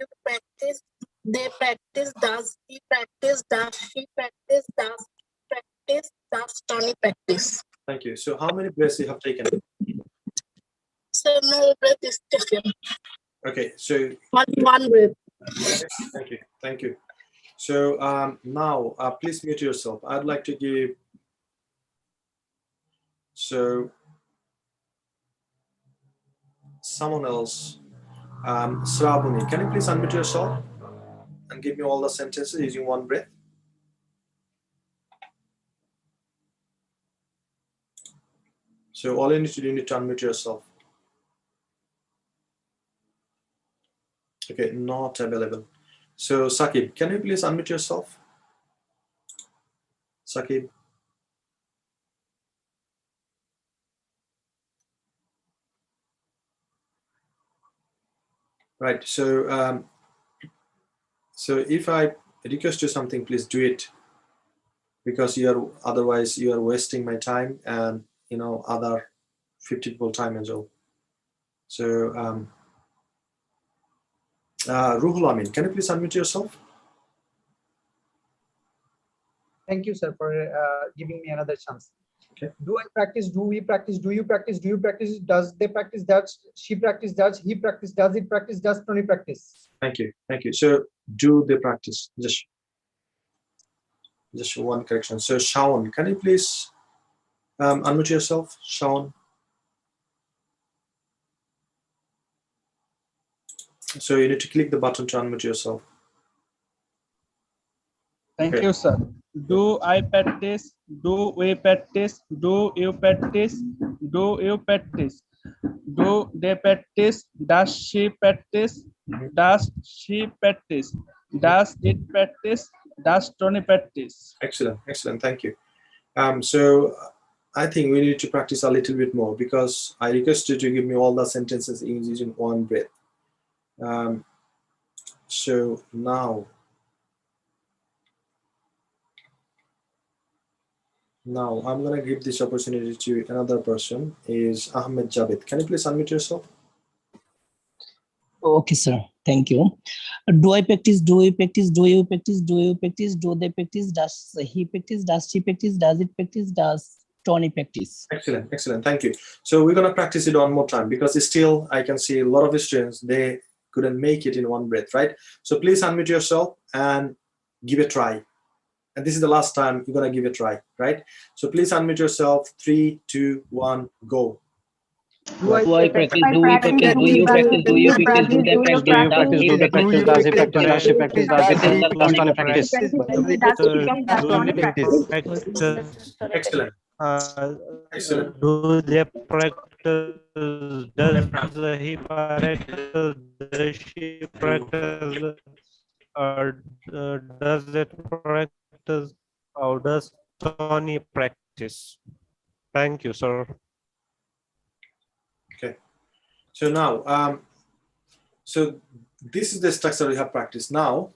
you practice? They practice. Does he practice? Does she practice? Does he practice? Does Tony practice? Thank you. So how many breaths you have taken? So no breath is taken. Okay, so One breath. okay, thank you. Thank you. So now please mute yourself. I'd like to give So someone else, Sravani, can you please unmute yourself and give me all the sentences using one breath? So all you need to do, you need to unmute yourself. Okay, not available. So Sakib, can you please unmute yourself? Sakib. Right. So if I request you something, please do it, because otherwise you are wasting my time and other 50 people time as well. So Ruhul Amin, can you please unmute yourself? Thank you, sir, for giving me another chance. Okay. Do I practice? Do we practice? Do you practice? Do you practice? Does they practice? Does she practice? Does he practice? Does it practice? Does Tony practice? Thank you. Thank you. So do they practice? Just one correction. So Shaun, can you please unmute yourself, Shaun? So you need to click the button to unmute yourself. Thank Okay. you, sir. Do I practice? Do we practice? Do you practice? Do you practice? Do they practice? Does she practice? Does she practice? Does it practice? Does Tony practice? Excellent. Excellent. Thank you. So I think we need to practice a little bit more, because I request you to give me all the sentences using one breath. So now I'm going to give this opportunity to another person, is Ahmed Javed. Can you please unmute yourself? Okay, sir. Thank you. Do I practice? Do we practice? Do you practice? Do you practice? Do they practice? Does he practice? Does she practice? Does it practice? Does Tony practice? Excellent. Excellent. Thank you. So we're going to practice it one more time, because still I can see a lot of students, they couldn't make it in one breath, right? So please unmute yourself and give it a try. And this is the last time you're going to give it a try, right? So please unmute yourself. 3, 2, 1, go. Do I practice? Do we practice? Do you practice? Do you practice? Do they practice? Does he practice? Does he practice? Does she practice? Does it practice? Excellent. Excellent. Do they practice? Does he practice? Does she practice? Or does it practice? Or does Tony practice? Thank you, sir. Okay. So now, so this is the structure we have practiced. Now,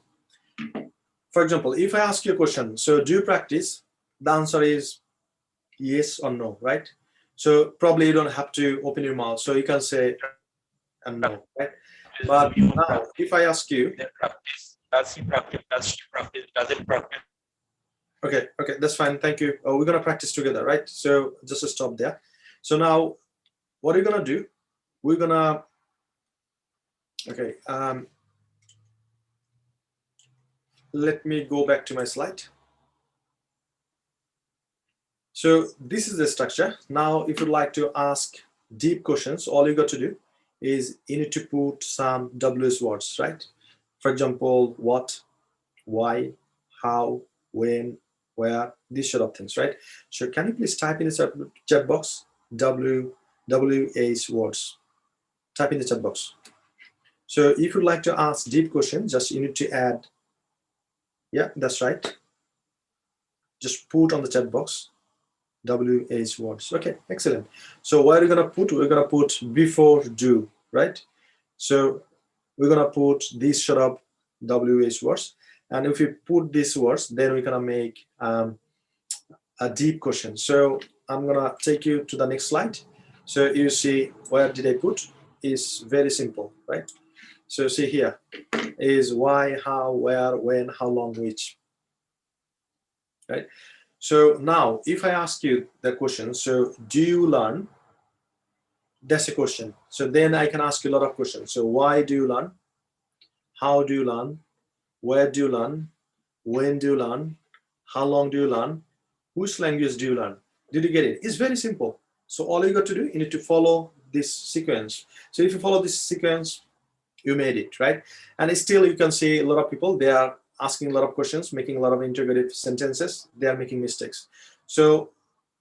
for example, if I ask you a question, so do you practice? The answer is yes or no, right? So probably you don't have to open your mouth, so you can say and no, right? But now, if I ask you, does he practice? Does she practice? Does it practice? okay, that's fine. Thank you. We're gonna practice together, right? So just to stop there. So now, what are you gonna do? We're gonna, okay. Let me go back to my slide. So this is the structure. Now, if you'd like to ask deep questions, all you got to do is you need to put some WS words, right? For example, what, why, how, when, where, these sort of things, right? So can you please type in the chat box WH words? Type in the chat box. So if you'd like to ask deep questions, just you need to add, yeah, that's right. Just put on the chat box WH words. Okay, excellent. So what are we gonna put? We're gonna put before do, right? So we're gonna put these sort of WH words, and if we put these words, then we're gonna make a deep question. So I'm gonna take you to the next slide. So you see, where did I put? Is very simple, right? So see here is why, how, where, when, how long, which, right? So now if I ask you the question, so do you learn? That's a question. So then I can ask you a lot of questions. So why do you learn? How do you learn? Where do you learn? When do you learn? How long do you learn? Which language do you learn? Did you get it? It's very simple. So all you got to do, you need to follow this sequence. So if you follow this sequence, you made it, right? And still you can see a lot of people, they are asking a lot of questions, making a lot of interrogative sentences, they are making mistakes. So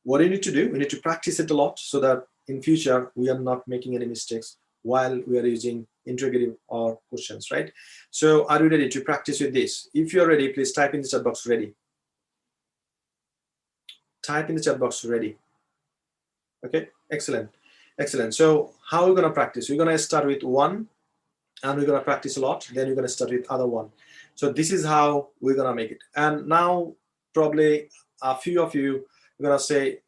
what you need to do, we need to practice it a lot so that in future we are not making any mistakes while we are using interrogative or questions, right? So are you ready to practice with this? If you're ready, please type in the chat box ready. Type in the chat box ready. Okay, excellent, excellent. So how are we going to practice? We're going to start with one, and we're going to practice a lot. Then we're going to start with other one. So this is how we're going to make it. And now probably a few of you are going to say,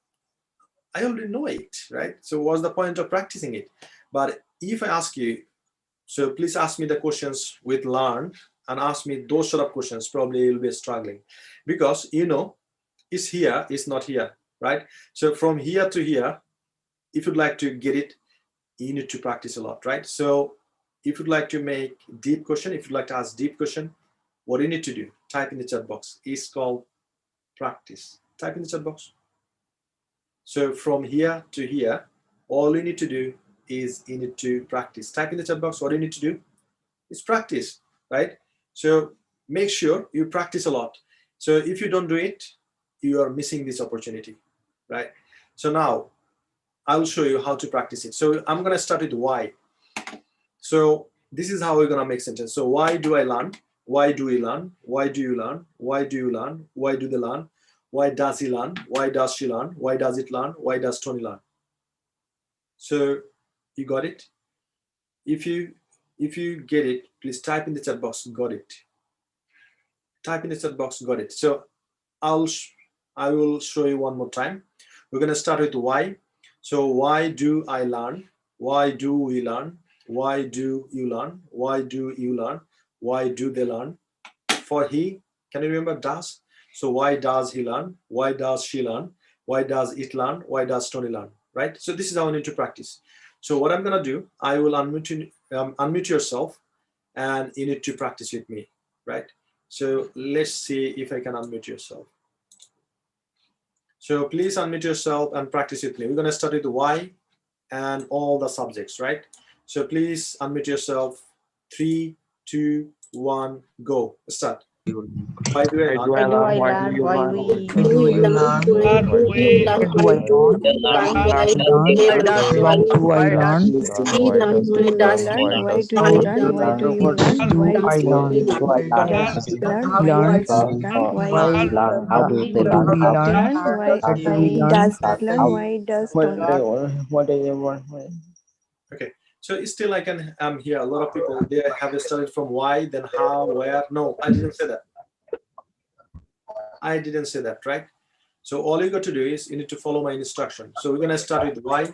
I already know it, right? So what's the point of practicing it? But if I ask you, so please ask me the questions with learn and ask me those sort of questions, probably you'll be struggling because you know, it's here, it's not here, right? So from here to here, if you'd like to get it, you need to practice a lot, right? So if you'd like to make deep question, if you'd like to ask deep question, what do you need to do? Type in the chat box. It's called practice. Type in the chat box. So from here to here, all you need to do is you need to practice. Type in the chat box. What do you need to do? It's practice, right? So make sure you practice a lot. So if you don't do it, you are missing this opportunity, right? So now I will show you how to practice it. So I'm going to start with why. So this is how we're going to make sentence. So why do I learn? Why do we learn? Why do you learn? Why do you learn? Why do they learn? Why does he learn? Why does she learn? Why does it learn? Why does Tony learn? So you got it? If you get it, please type in the chat box, got it. Type in the chat box, got it. So I will show you one more time. We're going to start with why. So why do I learn? Why do we learn? Why do you learn? Why do you learn? Why do they learn? For he, can you remember does? So why does he learn? Why does she learn? Why does it learn? Why does Tony learn? Right? So this is how I need to practice. So what I'm going to do, I will unmute yourself and you need to practice with me, right? So let's see if I can unmute yourself. So please unmute yourself and practice with me. We're going to start with why and all the subjects, right? So please unmute yourself. 3, 2, 1, go. Start. Why do I learn? Why do I learn? Why do you learn? Do you learn? Do you learn? Why do you learn? Why do Why do I learn? we learn? Do you learn? Why do you learn? Why do you learn? Do Why I learn? does he learn? Why Learn. does he learn? Why How do we learn? Why How do we learn? does it learn? Why does Tony learn? Okay, so still I'm here. A lot of people, they have started from why, then how, where. No, I didn't say that. I didn't say that, right? So all you got to do is you need to follow my instruction. So we're going to start with why.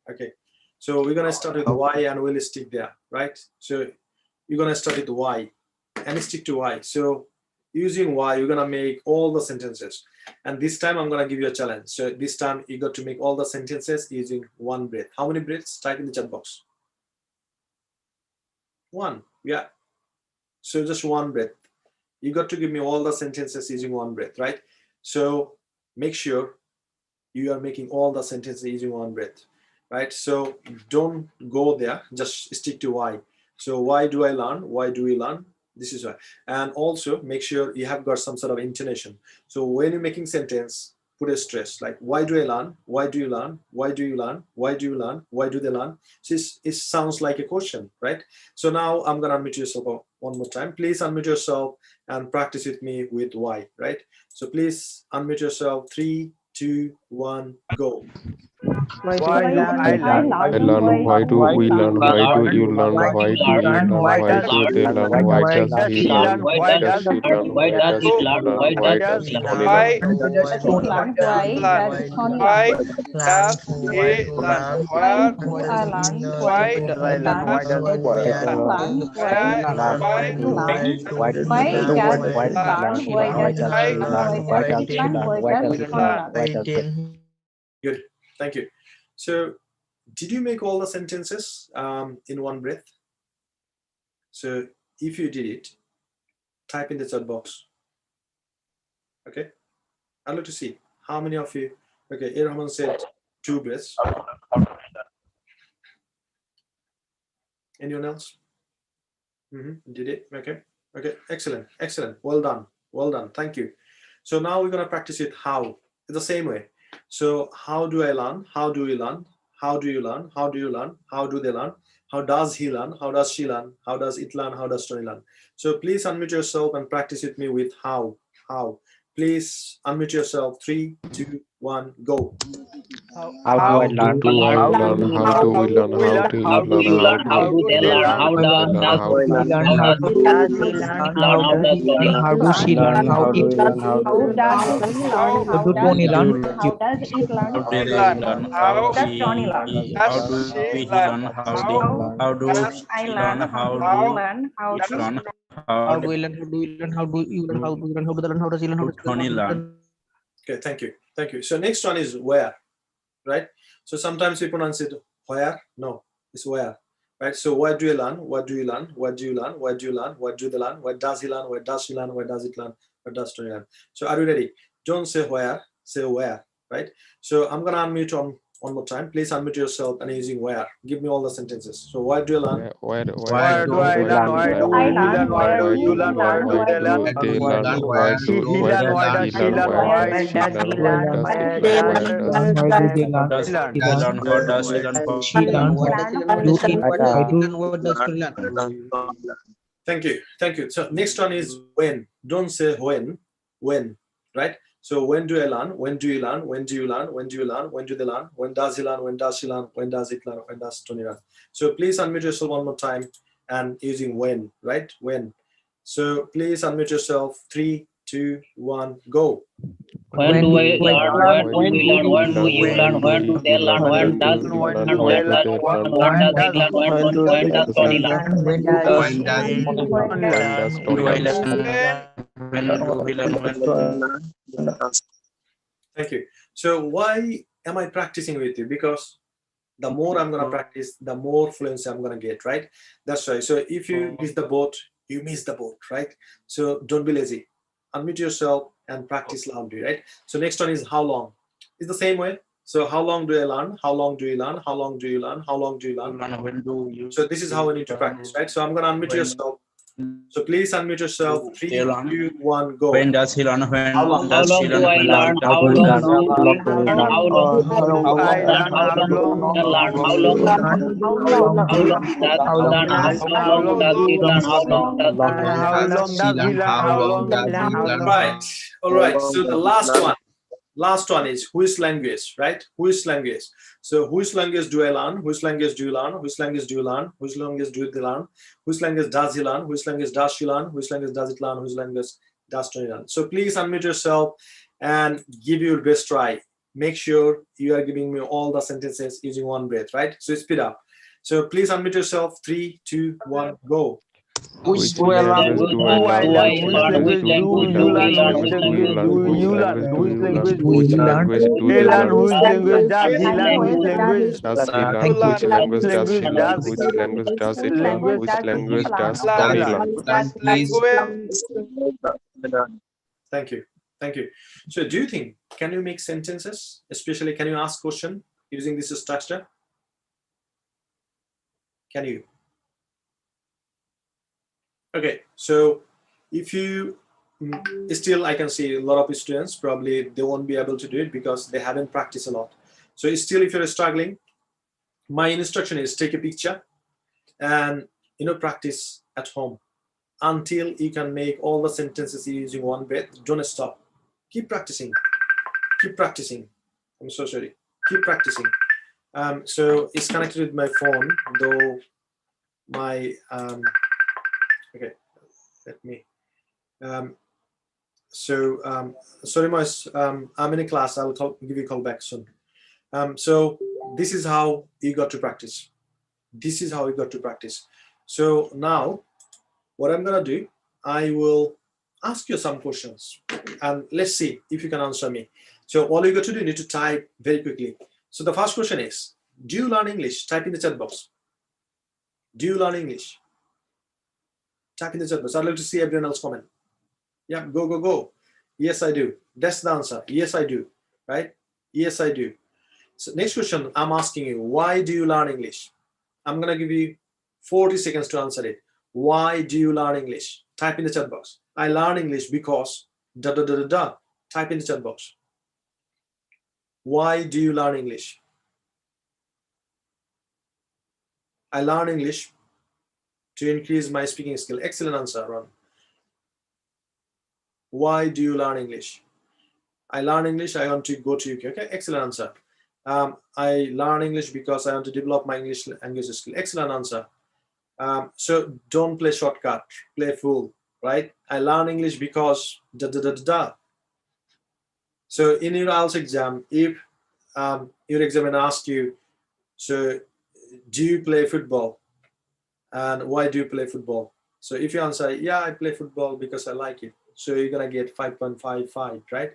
Okay, so we're going to start with why and we'll stick there, right? So you're going to start with why and stick to why. So using why, you're going to make all the sentences. And this time I'm going to give you a challenge. So this time you got to make all the sentences using one breath. How many breaths? Type in the chat box. 1, yeah. So just one breath. You got to give me all the sentences using one breath, right? So make sure you are making all the sentences using one breath, right? So don't go there, just stick to why. So why do I learn? Why do we learn? This is why. And also make sure you have got some sort of intonation. So when you're making sentence, put a stress like why do I learn? Why do you learn? Why do you learn? Why do you learn? Why do they learn? So it sounds like a question, right? So now I'm gonna unmute yourself one more time. Please unmute yourself and practice with me with why, right? So please unmute yourself. 3, 2, 1, go. Why do Why do I learn? I learn. Why do we learn? Why do you learn? Why do you learn? Why do they learn? Why does he learn? Why does she learn? Why does it learn? Why does Tony learn? Why does Tony learn? Why does Tony learn? does he learn? Why Where, do I learn? why Why Does I learn? Why does does Tony he learn? learn? Why why do learn? Why does he learn? Why does he learn? Why does he learn? Why does Tony learn? Good, thank you. So did you make all the sentences in one breath? So if you did it, type in the chat box. Okay, I'd like to see how many of you. Okay, Irhaman said 2 breaths. Anyone else? Did it? Okay. Okay. Excellent. Excellent. Well done. Well done. Thank you. So now we're going to practice it how? The same way. So how do I learn? How do we learn? How do you learn? How do you learn? How do they learn? How does he learn? How does she learn? How does it learn? How does Tony learn? So please unmute yourself and practice with me with how. How. Please unmute yourself. 3, 2, 1, go. How do I learn? How do we learn? How do you learn? How do they learn? How does How he learn? do How does he learn? How does Tony learn? How does she learn? How it learn? How does he learn? How do Tony learn? How does it learn? How do they learn? How does Tony learn? How do he learn? How do I she learn? learn? How How do you do learn? How it do learn? How do we learn? How do we learn? How do you learn? How do you learn? How do they learn? How does he learn? How does Tony learn? Okay. Thank you. Thank you. So next one is where, right? So sometimes we pronounce it where. No, it's where. Right, so what do you learn? What do you learn? What do you learn? What do you learn? What do they learn? What does he learn? What does she learn? What does it learn? What does Tony learn? So are you ready? Don't say where, say where, right? So I'm gonna unmute on one more time. Please unmute yourself and using where. Give me all the sentences. So what do you learn? Where do I learn? I learn? Where do why you learn? why do they learn? Why do he learn? Why does she learn? Why does it learn? Why does Why do they How learn? does He he learn. learn? How does he learn? She learn. He What learn? does he learn? Why do what does she learn? Thank you. Thank you. So next one is when. Don't say when. When, right? So when do I learn? When do you learn? When do you learn? When do you learn? When do they learn? When does he learn? When does she learn? When does it learn? When does Tony learn? So please unmute yourself one more time and using when, right? When. So please unmute yourself. 3, 2, 1, go. When do I learn? When do we learn? When do you learn? When do they learn? When does he learn? When does he learn? What does he learn? When does Tony learn? When When does he When does do Tony I learn? learn? When do we learn? When Thank you. So why am I practicing with you? Because the more I'm going to practice, the more fluency I'm going to get, right? That's right. So if you miss the boat, you miss the boat, right? So don't be lazy. Unmute yourself and practice loudly, right? So next one is how long. It's the same way. So how long do I learn? How long do you learn? How long do you learn? How long do you learn? When do you So this is how we need to practice, right? So I'm going to unmute yourself. So please unmute yourself. 3, 2, 1, go. When does he learn? When How long does she do learn? I When learn? does How long do you learn? How long do I learn? How long do I learn? How long does he learn? How long does he learn? How long does she learn? How long does he learn? Right. All right. So the last one. Last one is which language, right? Which language? So which language do I learn? Which language do you learn? Which language do you learn? Which language do they learn? Which language does he learn? Which language does she learn? Which language does it learn? Which language does Tony learn? So please unmute yourself and give your best try. Make sure you are giving me all the sentences using one breath, right? So speed up. So please unmute yourself. 3, 2, 1, go. Which language do I learn? Which language do we learn? Which language do you learn? Which language do you learn? Which language do they learn? Which language does he learn? Which language Does he learn? Which language does she learn? Which language does it learn? Which language does Tony learn? Thank you. Thank you. So do you think, can you make sentences? Especially, can you ask question using this structure? Can you? Okay, so if you still, I can see a lot of students probably they won't be able to do it because they haven't practiced a lot. So still, if you're struggling, my instruction is take a picture and practice at home until you can make all the sentences using one breath. Don't stop. Keep practicing. Keep practicing. I'm so sorry. Keep practicing. So it's connected with my phone, though my okay, let me sorry Moise, I'm in a class. I will give you a call back soon. So this is how you got to practice. This is how you got to practice. So now what I'm gonna do, I will ask you some questions and let's see if you can answer me. So all you got to do, you need to type very quickly. So the first question is, do you learn English? Type in the chat box. Do you learn English? Type in the chat box. I'd like to see everyone else comment. Yeah, go, go, go. Yes, I do. That's the answer. Yes, I do. Right? Yes, I do. So next question, I'm asking you, why do you learn English? I'm gonna give you 40 seconds to answer it. Why do you learn English? Type in the chat box. I learn English because da da da da da. Type in the chat box. Why do you learn English? I learn English to increase my speaking skill. Excellent answer, Ron. Why do you learn English? I learn English, I want to go to UK. Okay, excellent answer. I learn English because I want to develop my English language skill. Excellent answer. So don't play shortcut, play full, right? I learn English because da da da da da. So in your IELTS exam, if your examiner asks you, so do you play football? And why do you play football? So if you answer, yeah, I play football because I like it. So you're gonna get 5.55, right?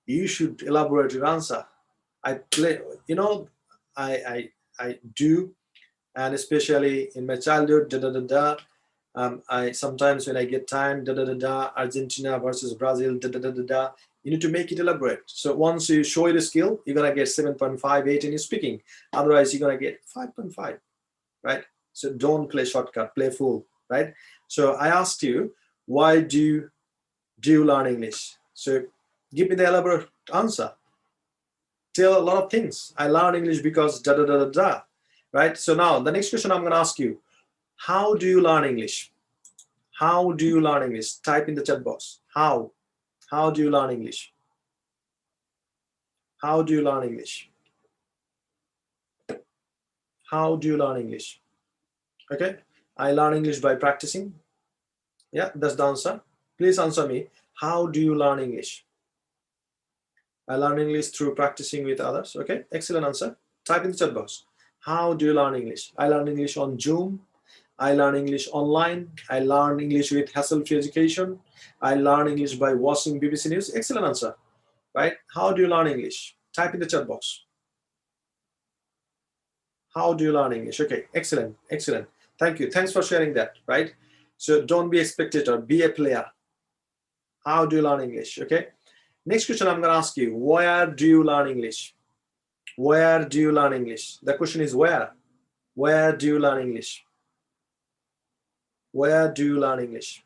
You should elaborate your answer. I play, you know, I do, and especially in my childhood, da da da da. I sometimes when I get time, da da da da, Argentina versus Brazil, da da da da da. You need to make it elaborate. So once you show your skill, you're gonna get 7.58 in your speaking. Otherwise, you're gonna get 5.5, right? So don't play shortcut, play full, right? So I asked you, why do you learn English? So give me the elaborate answer. Tell a lot of things. I learn English because da da da da da, right? So now the next question I'm going to ask you, how do you learn English? How do you learn English? Type in the chat box. How do you learn English? How do you learn English? How do you learn English? Okay, I learn English by practicing. Yeah, that's the answer. Please answer me. How do you learn English? I learn English through practicing with others. Okay, excellent answer. Type in the chat box. How do you learn English? I learn English on Zoom. I learn English online. I learn English with hassle-free education. I learn English by watching BBC News. Excellent answer, right? How do you learn English? Type in the chat box. How do you learn English? Okay, excellent, excellent. Thank you. Thanks for sharing that, right? So don't be a spectator, be a player. How do you learn English? Okay. Next question I'm going to ask you, where do you learn English? Where do you learn English? The question is where? Where do you learn English? Where do you learn English?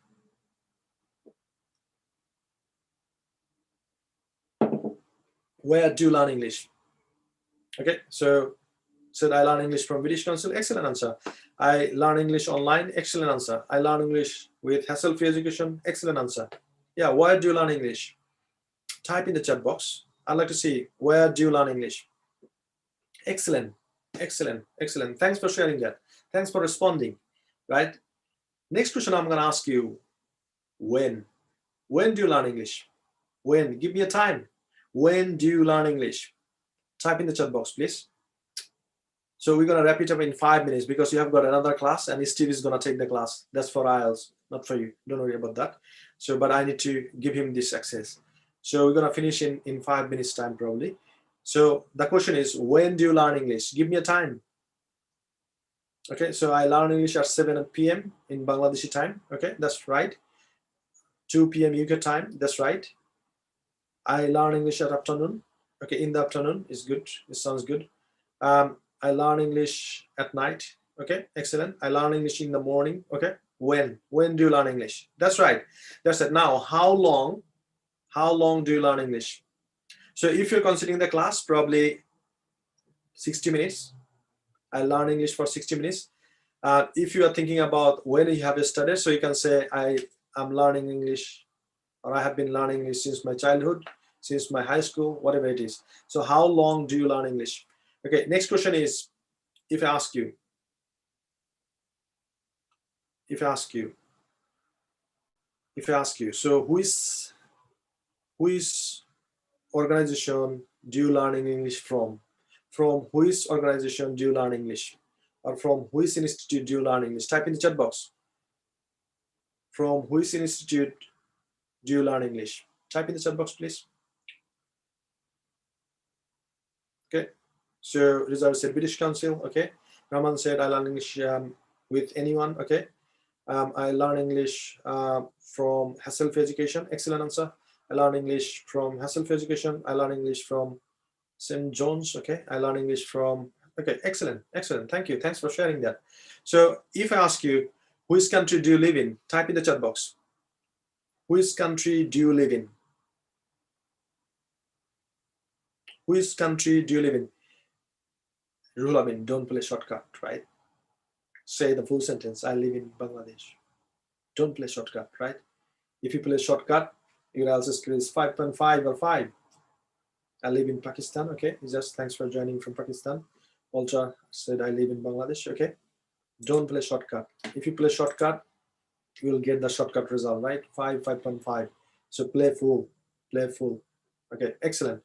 Where do you learn English? Okay, so I learn English from British Council. Excellent answer. I learn English online. Excellent answer. I learn English with hassle-free education. Excellent answer. Yeah, where do you learn English? Type in the chat box. I'd like to see, where do you learn English? Excellent, excellent, excellent. Thanks for sharing that. Thanks for responding, right? Next question I'm going to ask you, when? When do you learn English? When? Give me a time. When do you learn English? Type in the chat box, please. So we're going to wrap it up in 5 minutes because you have got another class and Steve is going to take the class. That's for IELTS, not for you. Don't worry about that. So, but I need to give him this access. So we're going to finish in 5 minutes time probably. So the question is, when do you learn English? Give me a time. Okay, so I learn English at 7 p.m. in Bangladeshi time. Okay, that's right. 2 p.m. UK time. That's right. I learn English at afternoon. Okay, in the afternoon is good. It sounds good. I learn English at night. Okay, excellent. I learn English in the morning. Okay, when do you learn English? That's right. That's it. Now, how long do you learn English? So if you're considering the class, probably 60 minutes. I learn English for 60 minutes. If you are thinking about when you have studied, so you can say I'm learning English, or I have been learning English since my childhood, since my high school, whatever it is. So how long do you learn English? Okay, next question is, if I ask you, so who is organization do you learn English from? From which organization do you learn English? Or from which institute do you learn English? Type in the chat box. From which institute do you learn English? Type in the chat box, please. Okay, so Rizal said British Council. Okay, Raman said I learn English with anyone. Okay, I learn English from hassle-free education. Excellent answer. I learn English from hassle-free education. I learn English from St. John's. Okay, I learn English from. Okay, excellent, excellent. Thank you. Thanks for sharing that. So if I ask you, which country do you live in? Type in the chat box. Which country do you live in? Which country do you live in? Rule of it, don't play shortcut, right? Say the full sentence. I live in Bangladesh. Don't play shortcut, right? If you play shortcut, your IELTS score is 5.5 or 5. I live in Pakistan. Okay, just thanks for joining from Pakistan. Ultra said I live in Bangladesh. Okay, don't play shortcut. If you play shortcut, you will get the shortcut result, right? 5.5. So play full, play full. Okay, excellent,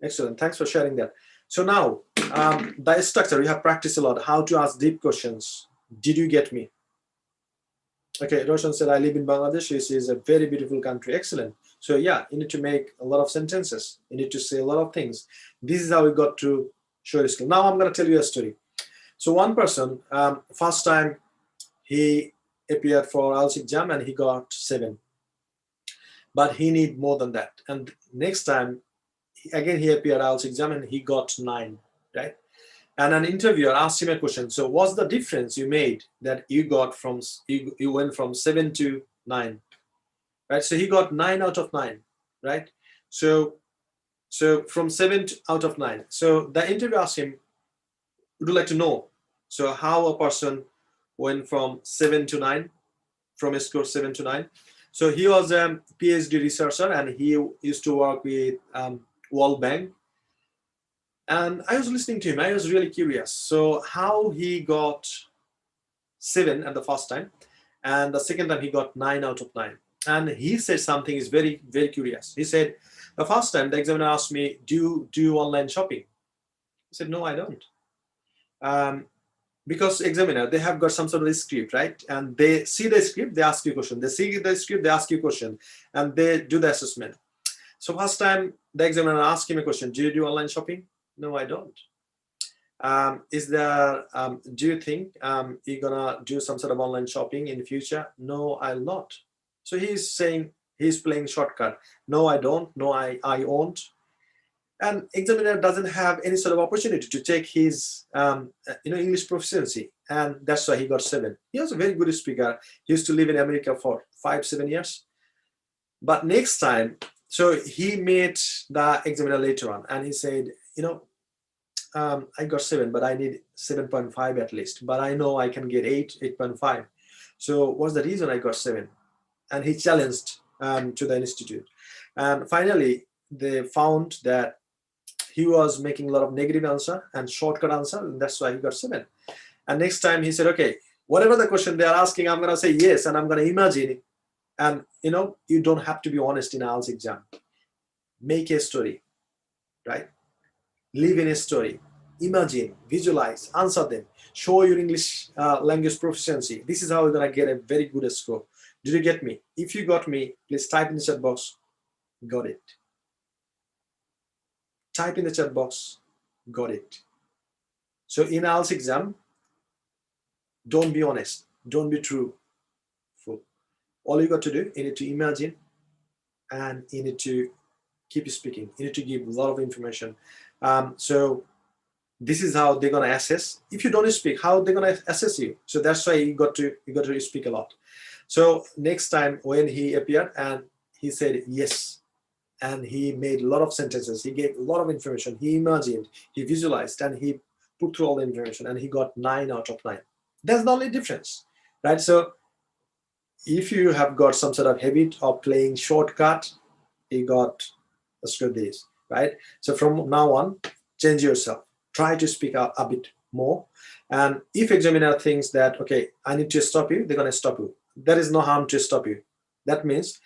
excellent. Thanks for sharing that. So now, the structure, we have practiced a lot. How to ask deep questions. Did you get me? Okay, Roshan said, I live in Bangladesh. This is a very beautiful country. Excellent. So yeah, you need to make a lot of sentences. You need to say a lot of things. This is how we got to show your skill. Now I'm going to tell you a story. So one person, first time he appeared for IELTS exam and he got 7. But he need more than that. And next time, again, he appeared IELTS exam and he got 9, right? And an interviewer asked him a question. So what's the difference you made that you got from, you went from 7 to 9, right? So he got 9 out of 9, right? So from 7 out of 9. So the interviewer asked him, would you like to know? So how a person went from 7 to 9, from a score 7 to 9. So he was a PhD researcher and he used to work with World Bank. And I was listening to him. I was really curious. So how he got 7 at the first time, and the second time he got 9 out of 9. And he said something is very, very curious. He said, the first time the examiner asked me, do you do online shopping? I said, no, I don't. Because examiner, they have got some sort of script, right? And they see the script, they ask you a question. They see the script, they ask you a question, and they do the assessment. So first time the examiner asked him a question, do you do online shopping? No, I don't. Is there, do you think you're gonna do some sort of online shopping in the future? No, I'll not. So he's saying, he's playing shortcut. No, I don't. No, I won't. And examiner doesn't have any sort of opportunity to take his English proficiency. And that's why he got 7. He was a very good speaker. He used to live in America for 5-7 years. But next time, so he met the examiner later on and he said, I got 7, but I need 7.5 at least. But I know I can get 8.5. So what's the reason I got 7? And he challenged to the institute. And finally, they found that he was making a lot of negative answer and shortcut answer, and that's why he got 7. And next time he said, okay, whatever the question they are asking, I'm going to say yes, and I'm going to imagine it. And you don't have to be honest in IELTS exam. Make a story, right? Live in a story. Imagine, visualize, answer them. Show your English language proficiency. This is how you're going to get a very good score. Did you get me? If you got me, please type in the chat box, got it. Type in the chat box, got it. So in IELTS exam, don't be honest. Don't be true. All you got to do, you need to imagine and you need to keep speaking. You need to give a lot of information. So this is how they're going to assess. If you don't speak, how they're going to assess you? So that's why you got to speak a lot. So next time when he appeared and he said yes, and he made a lot of sentences, he gave a lot of information, he imagined, he visualized, and he put through all the information, and he got 9 out of 9. That's the only difference, right? So if you have got some sort of habit of playing shortcut, you got a score this, right? So from now on, change yourself. Try to speak out a bit more. And if examiner thinks that, okay, I need to stop you, they're going to stop you. There is no harm to stop you. That means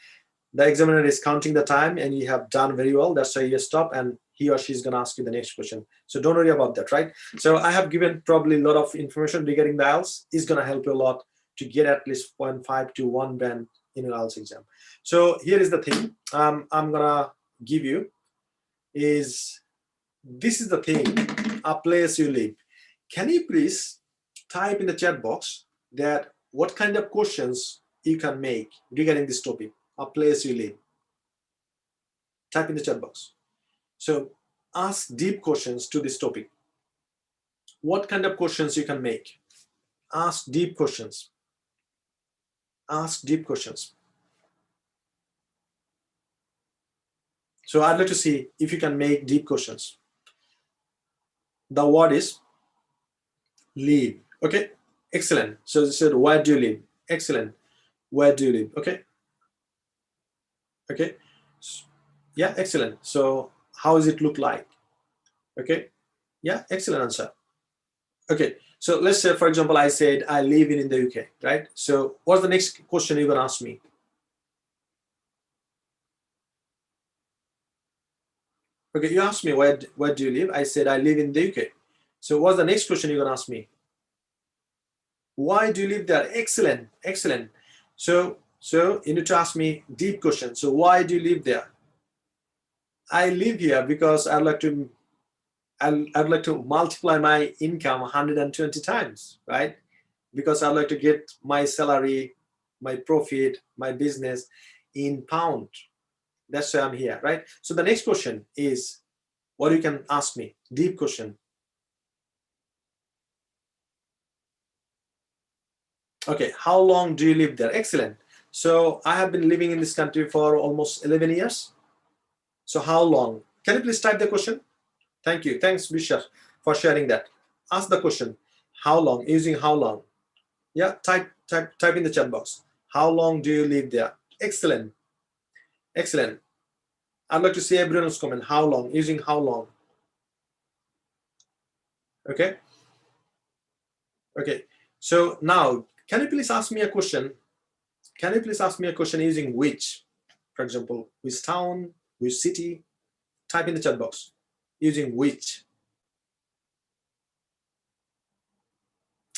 the examiner is counting the time and you have done very well. That's why you stop and he or she is going to ask you the next question. So don't worry about that, right? So I have given probably a lot of information regarding the IELTS. It's going to help you a lot to get at least 0.5 to 1 band in your IELTS exam. So here is the thing I'm going to give you is, this is the thing, a place you live. Can you please type in the chat box that what kind of questions you can make regarding this topic, a place you live? Type in the chat box. So ask deep questions to this topic. What kind of questions you can make? Ask deep questions. Ask deep questions. So I'd like to see if you can make deep questions. The word is live. Okay, excellent. So you said, where do you live? Excellent. Where do you live? Okay. Okay. Yeah, excellent. So how does it look like? Okay. Yeah, excellent answer. Okay. So let's say, for example, I said I live in the UK, right? So what's the next question you're gonna ask me? Okay, you asked me where do you live? I said I live in the UK. So what's the next question you're gonna ask me? Why do you live there? Excellent, excellent. So you need to ask me deep questions. So why do you live there? I live here because I'd like to multiply my income 120 times, right? Because I'd like to get my salary, my profit, my business in pound. That's why I'm here, right? So the next question is what you can ask me, deep question. Okay, how long do you live there? Excellent. So I have been living in this country for almost 11 years. So how long? Can you please type the question? Thank you. Thanks, Bishar, for sharing that. Ask the question. How long? Using how long? Yeah, type in the chat box. How long do you live there? Excellent. Excellent. I'd like to see everyone's comment. How long? Using how long? Okay. Okay. So now, can you please ask me a question? Can you please ask me a question using which? For example, which town, which city? Type in the chat box. Using which?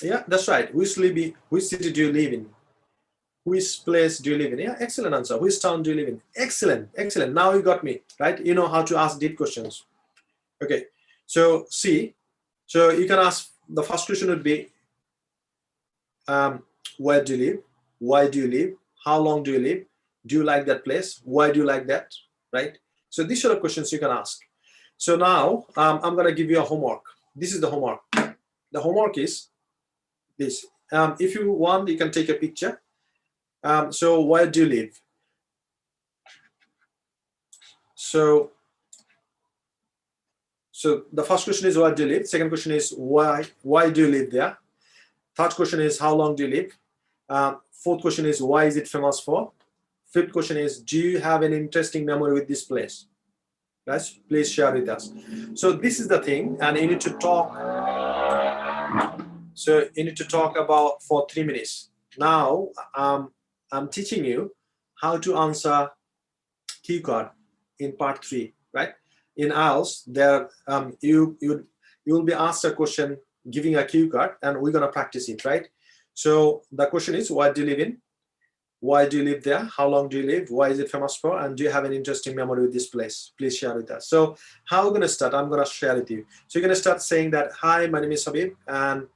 Yeah, that's right. Which city do you live in? Which place do you live in? Yeah, excellent answer. Which town do you live in? Excellent, excellent. Now you got me, right? You know how to ask deep questions. Okay, so see, so you can ask, the first question would be, where do you live? Why do you live? How long do you live? Do you like that place? Why do you like that? Right? So these are the questions you can ask. So now I'm going to give you a homework. This is the homework. The homework is this. If you want, you can take a picture. So where do you live? So the first question is where do you live? Second question is why do you live there? Third question is how long do you live? Fourth question is why is it famous for? Fifth question is do you have an interesting memory with this place? Guys, please share with us. So this is the thing, and you need to talk. So you need to talk about for 3 minutes. Now I'm teaching you how to answer key card in part 3, right? In IELTS, there you will be asked a question giving a cue card, and we're gonna practice it, right? So the question is, where do you live in? Why do you live there? How long do you live? Why is it famous for? And do you have an interesting memory with this place? Please share with us. So how we're gonna start? I'm gonna share with you. So you're gonna start saying that, hi, my name is Habib, and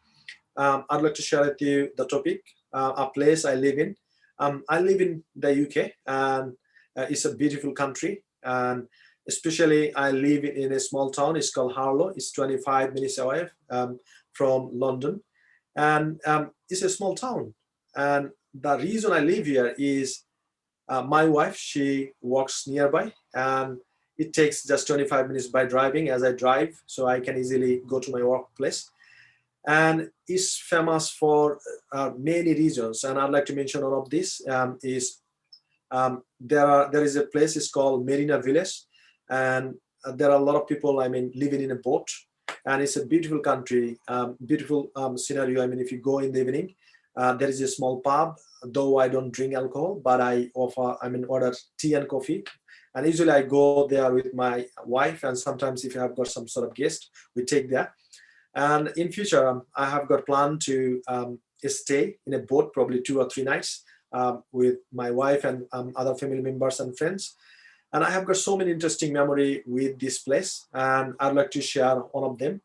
I'd like to share with you the topic, a place I live in. I live in the UK, and it's a beautiful country, and especially I live in a small town. It's called Harlow. It's 25 minutes away from London, and it's a small town. And the reason I live here is my wife, she works nearby, and it takes just 25 minutes by driving as I drive, so I can easily go to my workplace. And it's famous for many reasons, and I'd like to mention one of these there is a place, it's called Marina Village, and there are a lot of people, I mean, living in a boat, and it's a beautiful country, beautiful scenario. I mean, if you go in the evening, there is a small pub, though I don't drink alcohol, but I order tea and coffee, and usually I go there with my wife, and sometimes if I have got some sort of guest, we take there. And in future, I have got plan to stay in a boat, probably 2 or 3 nights with my wife and other family members and friends. And I have got so many interesting memory with this place, and I'd like to share one of them.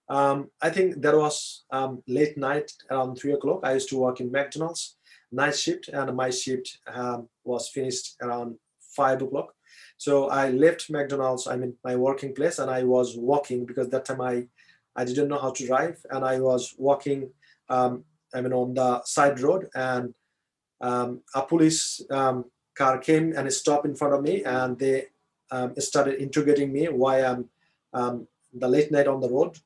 I think there was late night around 3 o'clock. I used to work in McDonald's night shift, and my shift was finished around 5 o'clock. So I left McDonald's, I mean my working place, and I was walking because that time I didn't know how to drive, and I was walking on the side road, and a police car came and stopped in front of me, and they started interrogating me why I'm the late night on the road.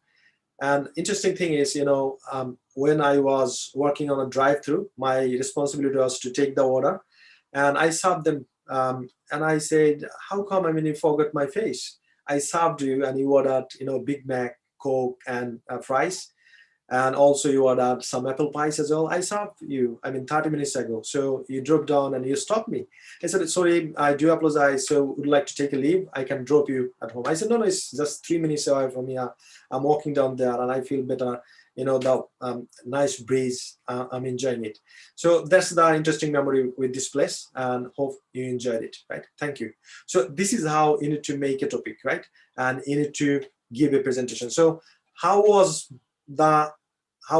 And interesting thing is, when I was working on a drive-through, my responsibility was to take the order, and I served them. And I said, "How come? You forgot my face? I served you, and you ordered, Big Mac, Coke, and fries, and also you ordered some apple pies as well. I served you, 30 minutes ago. So you drove down and you stopped me." I said, "Sorry, I do apologize. So would you like to take a leave? I can drop you at home." I said, "No, it's just 3 minutes away from here. I'm walking down there and I feel better. The nice breeze, I'm enjoying it." So that's the interesting memory with this place, and hope you enjoyed it, right? Thank you. So this is how you need to make a topic, right? And you need to give a presentation. So how was the I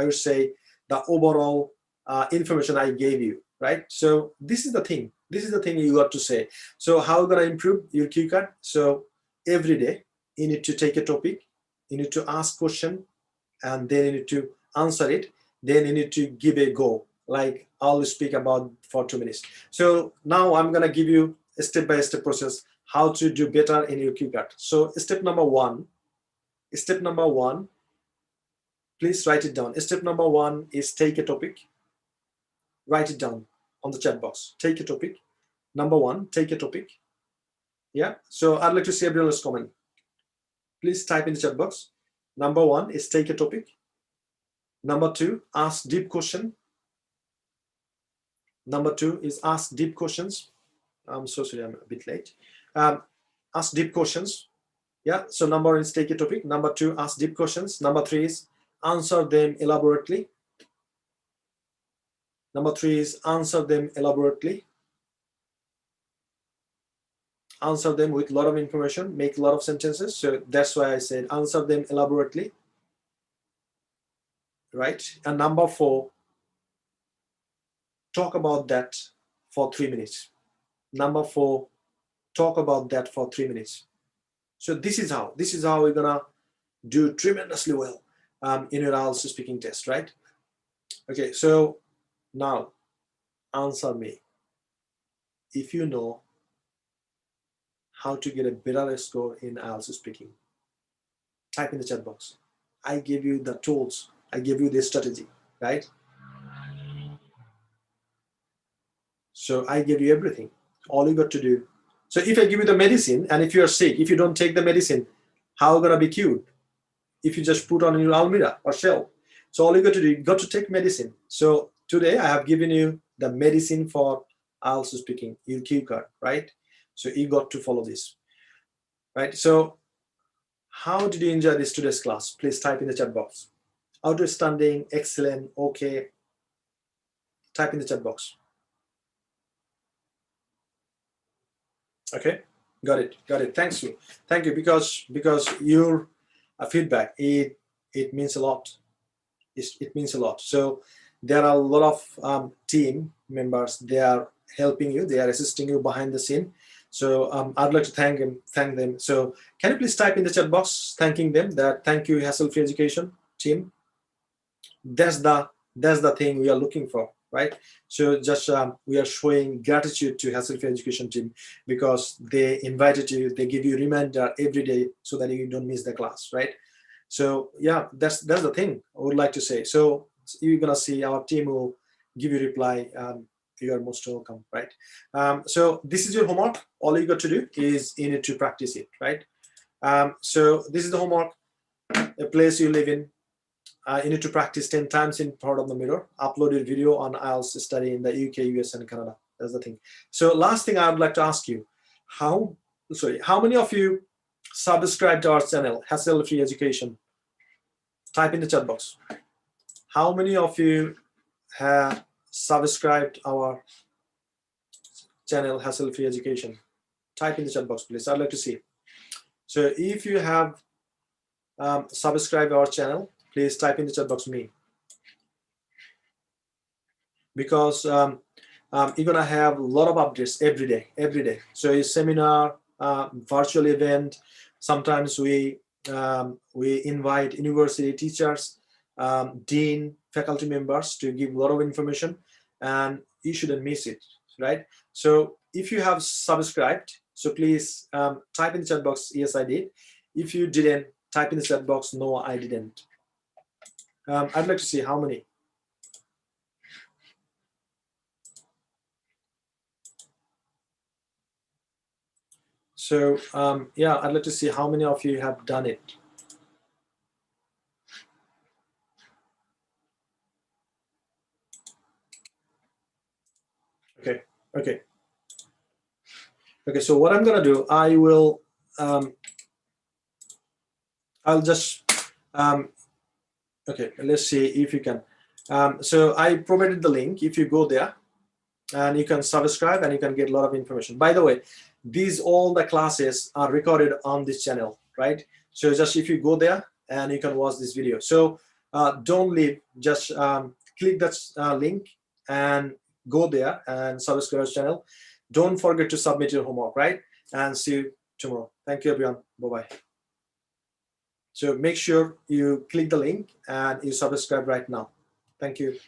would say the overall information I gave you, right? So this is the thing you got to say. So how are you going to improve your cue card? So every day you need to take a topic, you need to ask question, and then you need to answer it, then you need to give a go, like I'll speak about for 2 minutes. So now I'm going to give you a step-by-step process how to do better in your cue card. So step number one, please write it down. Step number one is take a topic. Write it down on the chat box. Take a topic. Number one, take a topic. Yeah. So I'd like to see everyone else's comment. Please type in the chat box. Number one is take a topic. Number two, ask deep question. Number two is ask deep questions. I'm so sorry, I'm a bit late. Ask deep questions. Yeah. So number one is take a topic. Number two, ask deep questions. Number three is answer them elaborately. Number three is answer them elaborately. Answer them with a lot of information, make a lot of sentences. So that's why I said answer them elaborately. Right? And number four, talk about that for 3 minutes. Number four, talk about that for 3 minutes. So this is how we're gonna do tremendously well in your IELTS speaking test, right? Okay, so now answer me. If you know how to get a better score in IELTS speaking, type in the chat box. I gave you the tools, I gave you the strategy, right? So I gave you everything. All you got to do. So if I give you the medicine, and if you're sick, if you don't take the medicine, how are you gonna be cured? If you just put on your Almira or shelf. So all you got to do, you got to take medicine. So today I have given you the medicine for IELTS speaking, your cue card, right? So you got to follow this, right? So how did you enjoy this today's class? Please type in the chat box. Outstanding, excellent, okay. Type in the chat box. Okay, got it. Thank you, because your feedback, it means a lot. It means a lot. So there are a lot of team members. They are helping you. They are assisting you behind the scene. So I'd like to thank them. So can you please type in the chat box thanking them? That thank you, Hassle-Free Education team. That's the thing we are looking for, right? So just we are showing gratitude to Hassle-Free Education team because they invited you. They give you a reminder every day so that you don't miss the class, right? So yeah, that's the thing I would like to say. So you're gonna see our team will give you reply. You are most welcome, right? So this is your homework. All you got to do is you need to practice it, right? So this is the homework. A place you live in. You need to practice 10 times in front of the mirror. Upload your video on IELTS study in the UK, US, and Canada. That's the thing. So last thing I would like to ask you, how many of you subscribe to our channel, Hassle-Free Education? Type in the chat box. How many of you have subscribed our channel, Hassle-Free Education? Type in the chat box, please. I'd like to see. So if you have subscribed our channel, please type in the chat box me. Because you're gonna have a lot of updates every day. So a seminar, virtual event. Sometimes we invite university teachers, dean, faculty members to give a lot of information, and you shouldn't miss it, right? So if you have subscribed, so please type in the chat box, yes, I did. If you didn't, type in the chat box, no, I didn't. I'd like to see how many. So yeah, I'd like to see how many of you have done it. Okay. So what I'm gonna do, I will, I'll just, okay, let's see if you can. So I provided the link. If you go there, and you can subscribe, and you can get a lot of information. By the way, all the classes are recorded on this channel, right? So just if you go there, and you can watch this video. So don't leave, just click that link and go there and subscribe to the channel. Don't forget to submit your homework, right? And see you tomorrow. Thank you, everyone. Bye-bye. So make sure you click the link and you subscribe right now. Thank you.